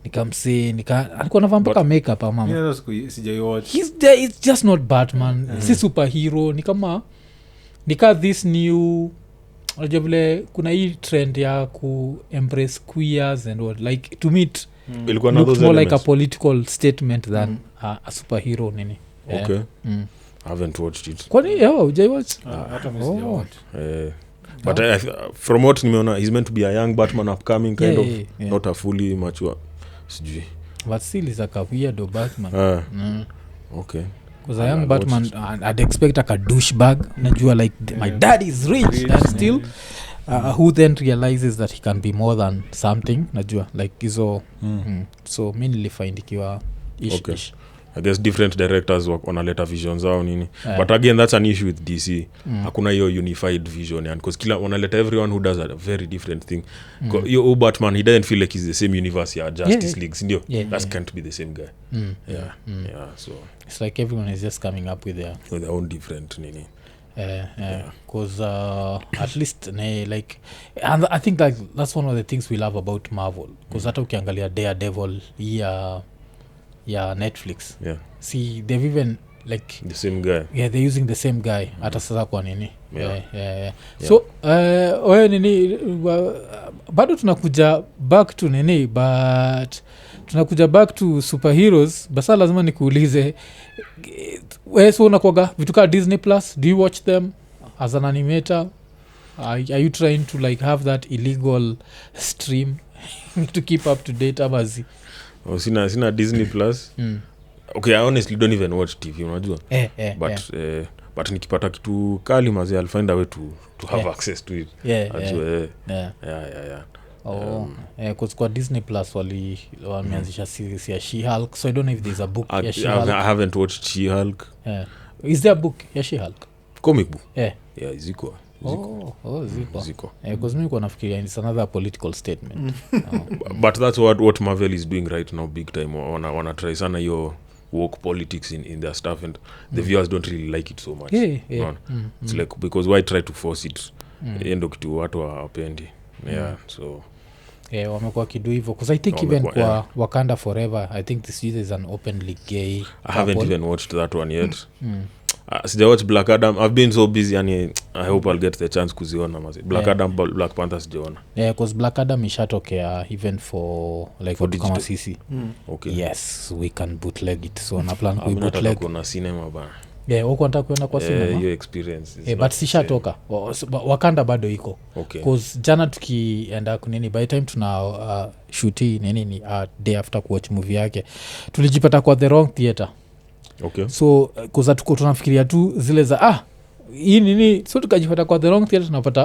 nikamse alikuwa anavaa mpaka makeup mama. Yeah, sijaiwatch. It's just not Batman. Si superhero ni kama this new unajua vile kuna hii trend ya ku embrace queers and what like to me it looked more like a political statement than a superhero nini. Okay. I haven't watched it. Kwani hujaiwatch? Hata mimi sijawatch. But from what nimeona he's meant to be a young Batman upcoming kind of not a fully mature sijui but still is like a weirdo Batman. Okay. Because a young Batman I'd expect like a douchebag unajua like my dad is rich and still who then realizes that he can be more than something najua like hizo so mi nilifind ikiwa ish. I guess different directors wanaleta vision zao nini but again that's an issue with DC hakuna hiyo unified vision and because kila wanaleta everyone who does a very different thing yo Batman he doesn't feel like he's the same universe ya Justice League sindio that can't be the same guy so it's like everyone is just coming up with their own different nini because at least like and I think like that's one of the things we love about Marvel because hata ukiangalia Daredevil ya Netflix see they've even like the same guy they're using the same guy hata sasa kwa nini so wewe nini bado tunakuja back to nini but tunakuja back to superheroes basa lazima nikuulize wewe so unakuaga vitu kama Disney Plus do you watch them as an animator are you trying to like have that illegal stream to keep up to date abazi sina Disney Plus okay I honestly don't even watch TV unajua but nikipata kitu kali mazi I'll find a way to have access to it kwa Disney Plus wameanzisha series ya She-Hulk so I don't know if there's a book ya She-Hulk. I haven't watched She-Hulk. Is there a book ya She-Hulk? Comic book? Ziko because mimi kwa nafikiria it's another political statement. But that's what Marvel is doing right now big time wana try sana hiyo woke politics in their stuff and the viewers don't really like it so much. It's like because why try to force it endo kitu watu hawapendi so wamekuwa kidu hivyo because I think even kwa Wakanda Forever I think this is an openly gay I haven't even watched that one yet. Sijawatch Black Adam. I've been so busy yani I hope I'll get the chance kuziona mazi. Black Adam Black Panther sijaona. Because Black Adam ishatokea even for like for kama sisi. Okay. Yes, we can bootleg it. So na plan ku bootleg kuna cinema bana. Huko nataka kwenda kwa cinema. Your experience is but sishatoka. Wakanda bado iko. Okay. Because jana tukienda kunini by the time tuna shoot nini day after kuwatch movie yake tulijipata kwa the wrong theater. Okay. So kuza tuko tunafikiria tu zile za hii nini so tukajipata kwa the wrong theater tunapata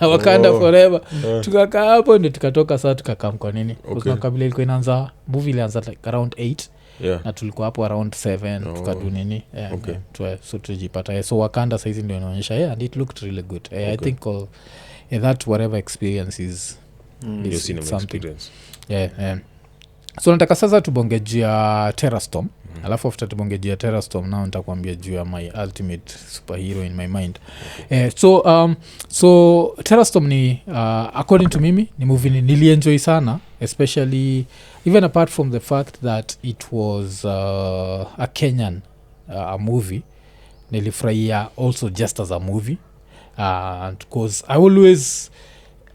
Wakanda Forever tukakaa hapo ndio tukatoka saa tukakam kwa nini kwa kabila ilikuwa inaanza movie ilianza like around 8 na tulikuwa hapo around 7 tukadu nini so tujipata so Wakanda saizi ndio inaonyesha and it looked really good I think that whatever experience is your cinema something. experience So nataka sasa tubonge juu ya Terrastorm. Alafu after tubonge juu ya Terrastorm now nitakwambia juu ya my ultimate superhero in my mind. So Terrastorm ni according to mimi ni movie nilienjoy sana, especially even apart from the fact that it was a Kenyan a movie. Nilifurahia also just as a movie, because I always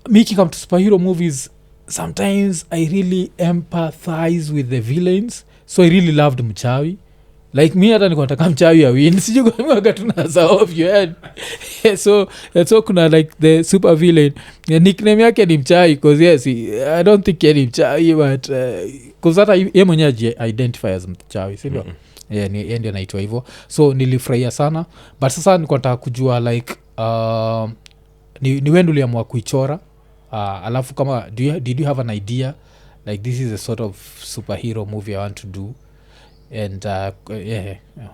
making come to superhero movies, sometimes I really empathize with the villains, so I really loved mchawi. Like me hata nikotaka mchawi ya win sijukwamwaga tunaza off your head. so kuna like the super villain, nickname yake ni mchawi because yes I don't think ni mchawi, but because hata ye mwenye identify as mchawi sindio. Ni ndio naitwa hivyo, so nilifurahia sana. But sasa nikotaka kujua like ni wewe uliamua kuichora, alafu kama did you have an idea like this is a sort of superhero movie I want to do, and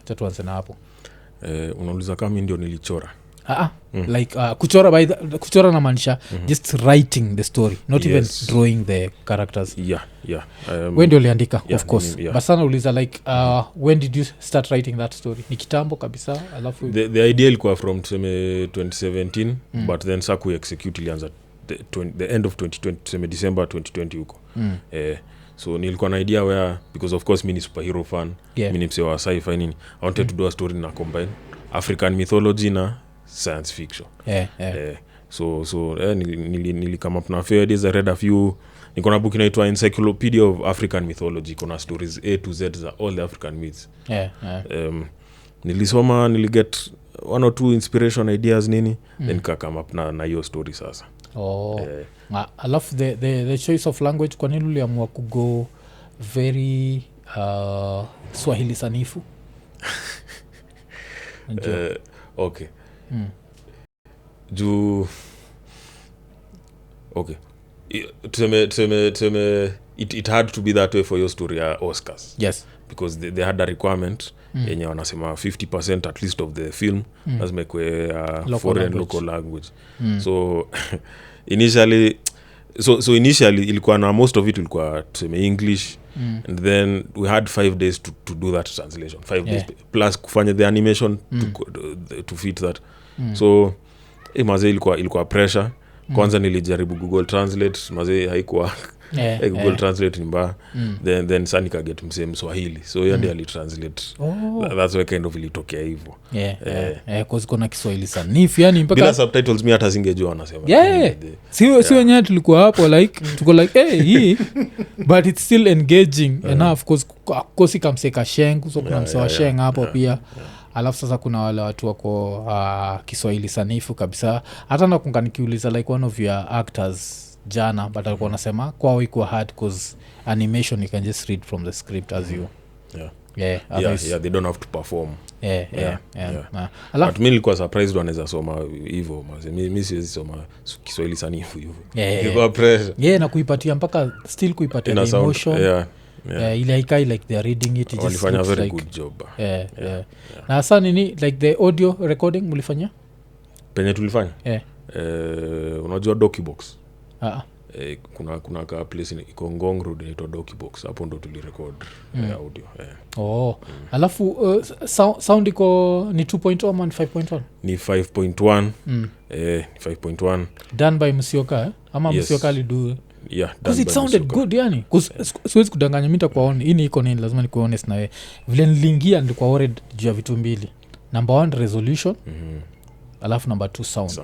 tatuanze na hapo. Unauliza kama mimi ndio nilichora? Like kuchora na maanisha just writing the story, not even drawing the characters. When ndio uliandika? Of course. But sana uliza like when did you start writing that story? Ni kitambo kabisa? Alafu the idea ilikuwa from tuseme 2017 but then saku execute ilianza the end of 2020, tuseme December 2020 huko. So nilikuwa na idea where, because of course mimi ni superhero fan, mimi ni msewa sci-fi nini, I wanted to do a story na combine African mythology na science fiction. So nili come up na few ideas. I read a few. Niko na book inaitwa Encyclopedia of African Mythology, kuna stories A to Z za all the African myths. Nilisoma, niliget one or two inspiration ideas nini, then come up na hiyo story sasa. Alafu the choice of language, kwa nini uliamua kugo very Swahili sanifu? Okay. Juu okay, tuseme it had to be that way for your story ya Oscars. Yes, because they had a requirement yenye wanasema 50% at least of the film lazima ikwe foreign local language. So initially ilikuwa na most of it ilikuwa tuseme English, and then we had 5 days to do that translation, 5 days plus kufanya the animation to fit that. So mazee ilikuwa pressure. Kwanza nilijaribu Google Translate, mazee haikuwa Google Translate ni mbaya. Then sasa nikaget msemo Swahili, so yeye ndiye alitranslate. That's why kind of ilitokea hivyo. Cause kuna Kiswahili sanifu yani mpaka bila subtitles mimi hata singejua wanasema. Si wenyewe tulikuwa hapo like tuko like hii but it's still engaging enough cause ikamseka sheng, so kuna msewa sheng hapo pia. Alafu sasa kuna wale watu wako Kiswahili sanifu kabisa. Hata nakunga nikiuliza like one of your actors jana, but alikuwa anasema kwao iko hard cause animation you can just read from the script as you they don't have to perform. But mimi nilikuwa surprised wanaweza soma hivyo. Mimi siwezi soma Kiswahili sanifu hivyo. Ilikuwa pressure. Na kuipatia mpaka still kuipatia the emotion. Ile haikai like they are reading it, just walifanya very like, good job. Na sasa nini like the audio recording mlifanya penye tulifanya? Unajua Docubox? Kuna ka place iko Ngong Road inaitwa Docubox, hapo ndo tulirecord audio. Alafu sound iko ni 2.1 ama 5.1? Ni 5.1. Ni 5.1 done by Msioka ama Msioka alidu. Because it sounded good yani. Siwezi kudanganya mimi nitakuona hii iko nini, lazima nikuwe honest na wewe. Vile nilingia nilikuwa worried juu ya vitu mbili. Number 1 resolution, alafu number 2 sound.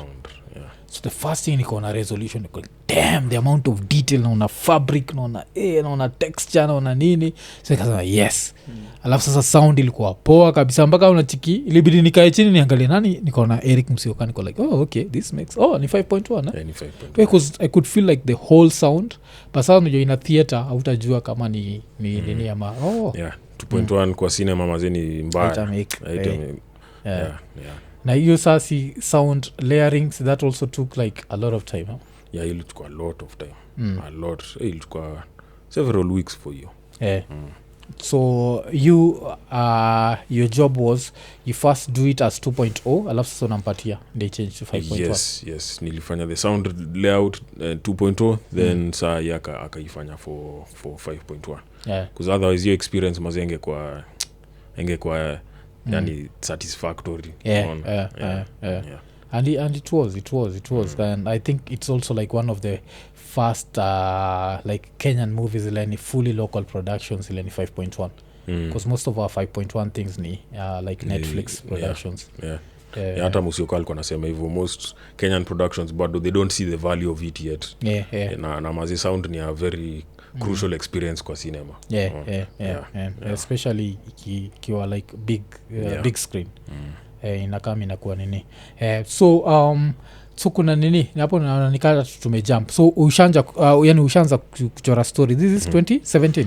So the first thing niko na resolution, niko damn the amount of detail, naona fabric, naona texture, naona nini. So nikasema yes. Alafu sasa sound ilikuwa poa kabisa mpaka unachiki ilibidi nikae chini niangalie nani, nikaona Eric Msioka, niko like okay this makes ni 5.1 ni 5.1 because I could feel like the whole sound, but sasa unajua in a theater hautajua kama ni nini ama 2.1 kwa cinema mazeni mbaya. Na hiyo sasa sound layering, so that also took like a lot of time. It took a lot of time. A lot. It took several weeks for you. so you your job was you first do it as 2.0 alafu sasa unampatia they change to 5.1 yes nilifanya the sound layout 2.0 then saa yaka akaifanya for 5.1 because otherwise your experience mazenge kwa yani satisfactory and it was and I think it's also like one of the first like Kenyan movies ilani fully local productions ilani 5.1 because most of our 5.1 things ni like Netflix productions hata Musioko alikuwa anasema hivyo most Kenyan productions but they don't see the value of it yet na mazi sound ni a very crucial experience kwa cinema especially ikiwa like big screen inakam inakuwa nini so kuna nini hapo nikata tumejump so ushaanza kuchora story this is 2017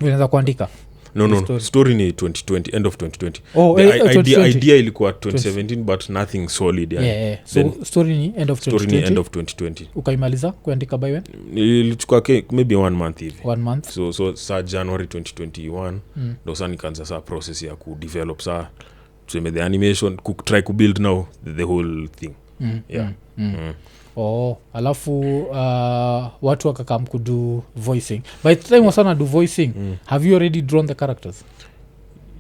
unaanza kuandika no story ni 2020 end of 2020 idea ilikuwa 2017 but nothing solid so story ni end of 2020 ukaimaliza kuandika by when ilichukua maybe 1 month hivi 1 month so saa January 2021 ndo saa nikaanza saa process ya kudevelop saa tuseme the animation try to build now the whole thing alafu watu wakakam kudu voicing by the time wasana do voicing have you already drawn the characters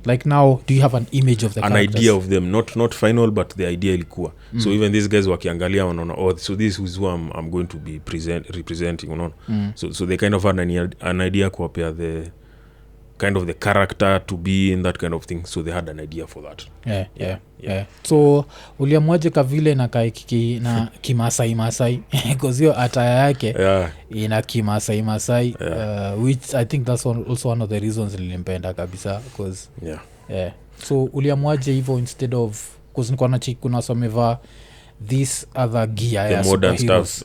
like now do you have an image of the an characters? idea of them not final but the idea ilikuwa so even these guys wakiangalia wanaona so this is who I'm going to be representing unaona so they kind of had an idea kuwapea the kind of the character to be in that kind of thing so they had an idea for that so uliamwaje kavile na kaikiki na kimasai because hiyo ataya yake ina kimasai which I think that's also one of the reasons nilimpenda kabisa because so uliamwaje hivyo instead of because nilikuwa kuna someva this other gear the modern stuff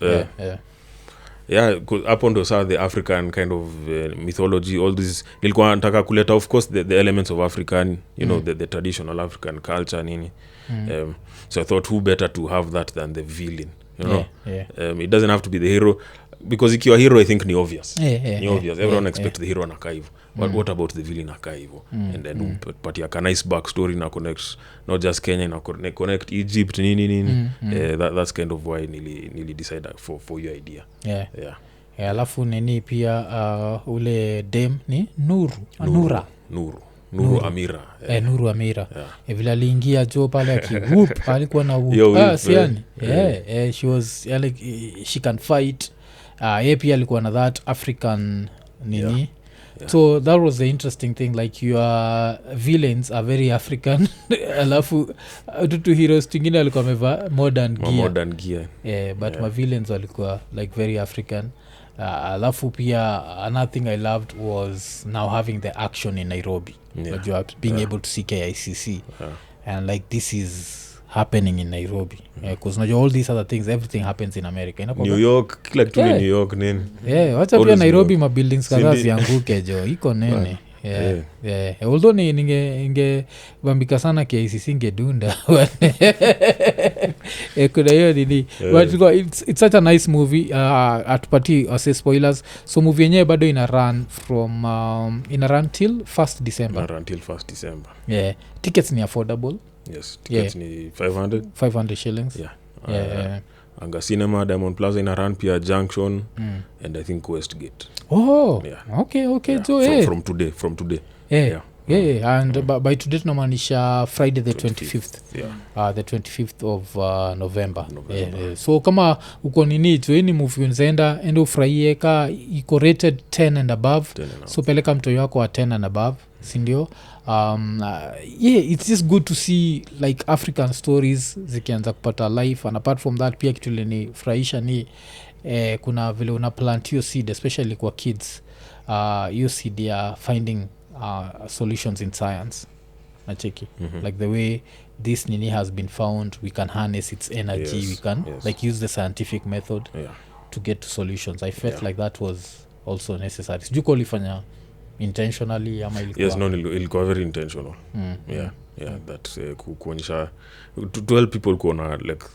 hapo ndo saa the African kind of mythology all this nilikuwa nataka kuleta of course the elements of African you know the traditional African culture nini so I thought who better to have that than the villain you know it doesn't have to be the hero because ikiwa hero I think ni obvious everyone expect the hero anakaa hivyo but what about the villain anakaa hivyo and then but ya nice back story na connect not just Kenya na connect Egypt nini that's kind of why nili decide for your idea alafu nini pia ule dem ni Nuru Amira Nuru Amira vile aliingia jo pale akiwhoop alikuwa na siani she was like she can fight yeye pia alikuwa na that African nini so that was the interesting thing like your villains are very African alafu tutu heroes tingine alikuwa ameva modern gear but my villains walikuwa like very African alafu pia another thing I loved was now having the action in Nairobi being able to see KICC and like this is happening in Nairobi because all these other things everything happens in America New York kila kitu ni New York nini wacha pia Nairobi ma buildings kadhaa zianguke jo iko nene although ningebambika sana KICC ingedunda kuna hiyo nini but it's such a nice movie atupati say spoilers so movie yenyewe bado ina run till 1st December tickets ni affordable tickets ni 500 shillings Anga Cinema Diamond Plaza ina run pia Junction and I think Westgate okay so from today and by today tunamaanisha Friday the 25th the 25th of November. So kama uko nini tueni movie unzaenda endo ufurahie ka iko rated 10 and above so peleka mtoyo wako wa 10 and above sindio it's just good to see like African stories zikianza kupata life and apart from that pia kitu leni furahisha ni kuna vile una plant hiyo seed especially kwa kids hiyo seed ya finding solutions in science nacheki like the way this nini has been found we can harness its energy we can like use the scientific method to get to solutions I felt like that was also necessary sijuko ulifanya intentionally ama ilikuwa ilikuwa very intentional that kuonyesha to help people kuona like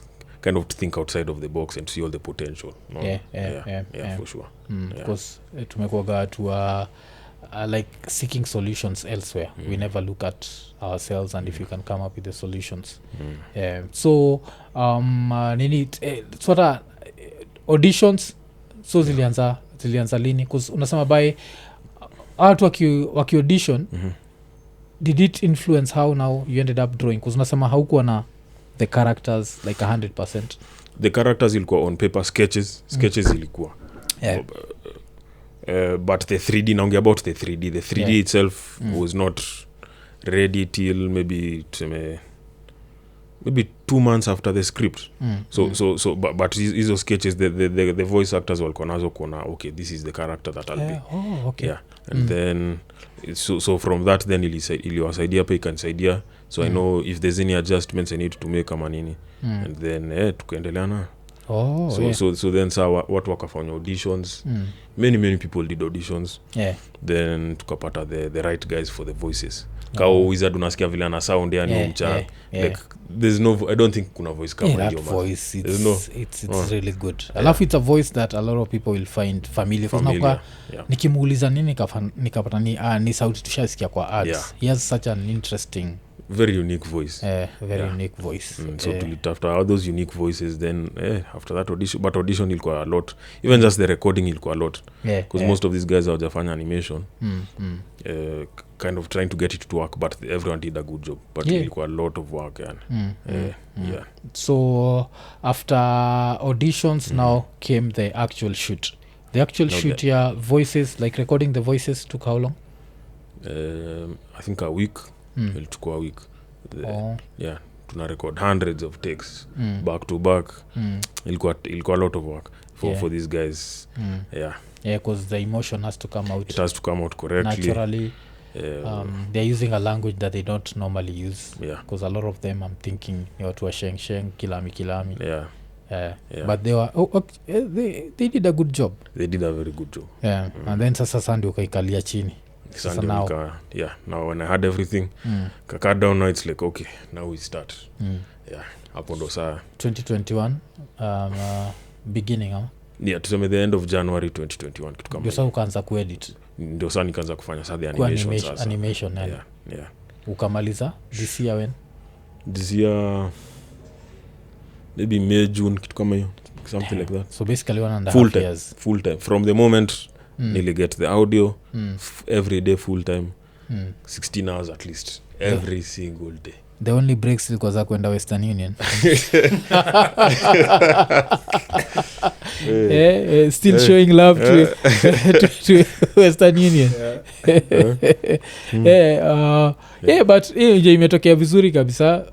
kind of to think outside of the box and see all the potential for sure because tumekuwaga watu like seeking solutions elsewhere. We never look at ourselves and if you can come up with the solutions. So nini sort of auditions so zilianza lini? 'Cause unasema by watu waki audition, did it influence how now you ended up drawing? 'Cause unasema haukuwa na the characters like 100%. The characters ilikuwa on paper, sketches ilikuwa but the 3D, naongea about the 3D itself was not ready till maybe 2 months after the script. So but hizo sketches the voice actors walikuwa nazo kuona okay, this is the character that I'll be. Okay. Yeah. And then so from that then iliwasaidia pa ikanisaidia, so I know if there's any adjustments I need to make kama nini. And then tukaendelea na so then watu wakafanya auditions. Many people did auditions. Then tukapata the right guys for the voices. Kao wizard unasikia vile ana sound yani mcha like there's no, I don't think kuna voice kama hiyo voice it's really good. I love it's a voice that a lot of people will find familiar. Nikimuuliza nini nikapata ni sauti tushasikia kwa ads. He has such an interesting, very unique voice. Unique voice. So after all those unique voices then after that audition ilikuwa a lot, even just the recording ilikuwa a lot, because most of these guys hawajafanya animation. Kind of trying to get it to work, but everyone did a good job, but ilikuwa a lot of work yani. So after auditions now came the actual shoot. The actual shoot ya voices, like recording the voices, took how long? I think a week. Ilikuwa a week. Tuna record hundreds of takes back to back. Ilikuwa a lot of work for these guys. Because the emotion has to come out. It has to come out correctly. Naturally. They're using a language that they don't normally use. Because a lot of them, I'm thinking, ni watu wa sheng kilami. But they were they did a good job. They did a very good job. And then sasa ndio kaikalia chini. Now when I had everything, kaka down, now it's like okay, now we start. Hapo ndo saa 2021 beginning tuseme the end of January 2021 kitu kama. Ndio sasa ukaanza kuedit. Ndio sasa nikaanza kufanya sasa the animation. Ukamaliza this year when? This year maybe May, June kitu kama hiyo, something like that. So basically 1.5 years. Full time from the moment nearly get the audio every day, full time, 16 hours at least every single day. The only breaks ilikuwa za kwenda Western Union. Still showing love to Western Union. But je imetokea vizuri kabisa.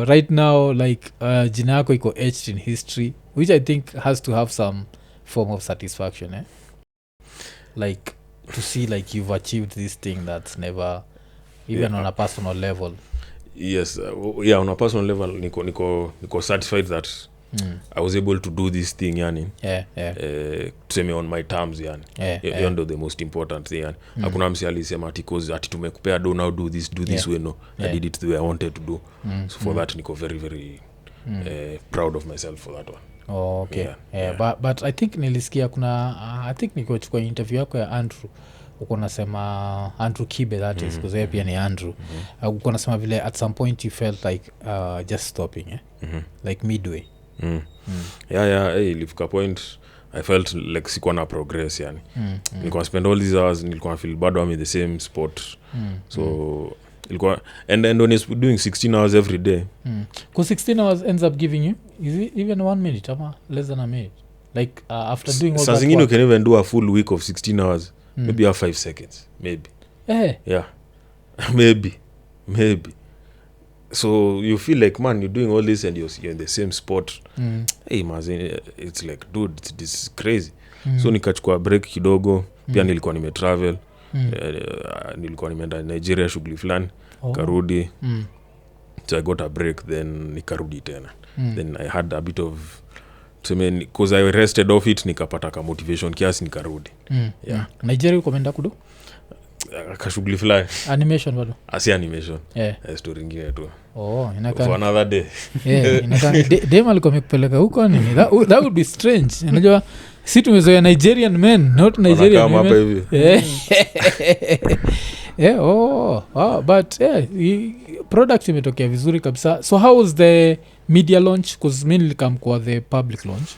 Right now like jina yako iko etched in history, which I think has to have some form of satisfaction, like to see like you've achieved this thing that's never even on a personal level. Yes, on a personal level niko satisfied that I was able to do this thing yani. Tuseme on my terms yani. Hiyo ndo the most important thing yani. Hakuna msi alisema ati tumekupea do now do this way, no. I did it the way I wanted to do. So for that niko very very proud of myself for that one. Okay. But I think nilisikia kuna I think nikochukua interview yako ya Andrew, uko nasema Andrew Kibe, that is because yeye pia ni Andrew. Uko nasema vile at some point you felt like just stopping, like midway. Ilifika point I felt like sikuwa na progress yani. Nilikuwa spend all these hours, nilikuwa feel bado I'm in the same spot. So ilikuwa and when you're doing 16 hours every day, because 16 hours ends up giving you, is it even 1 minute ama less than a minute, like after doing all that work, you can even do a full week of 16 hours, maybe you have 5 seconds maybe. Maybe so you feel like man you're doing all this and you're in the same spot. Hey man, it's like dude, this is crazy. So nikachukua break kidogo. Pia nilikuwa nimetravel. Nilikuwa nimeenda Nigeria shughuli fulani, karudi. So I got a break, then nikarudi tena. Then I had a bit of because I rested off it, nikapata ka motivation kiasi nikarudi. Nigeria ukomenda kudo? Kashughuli fulani. Animation bado? Asi animation. Story nyingine tu. Inaka for another day. Inaka dem alikuwa amekupeleka huko nini? That would be strange. Unajua si tumezoea Nigerian men not Nigerian Wanakam hapa women. But product imetokea vizuri kabisa. So how was the media launch? Because mi nilikam kwa the public launch.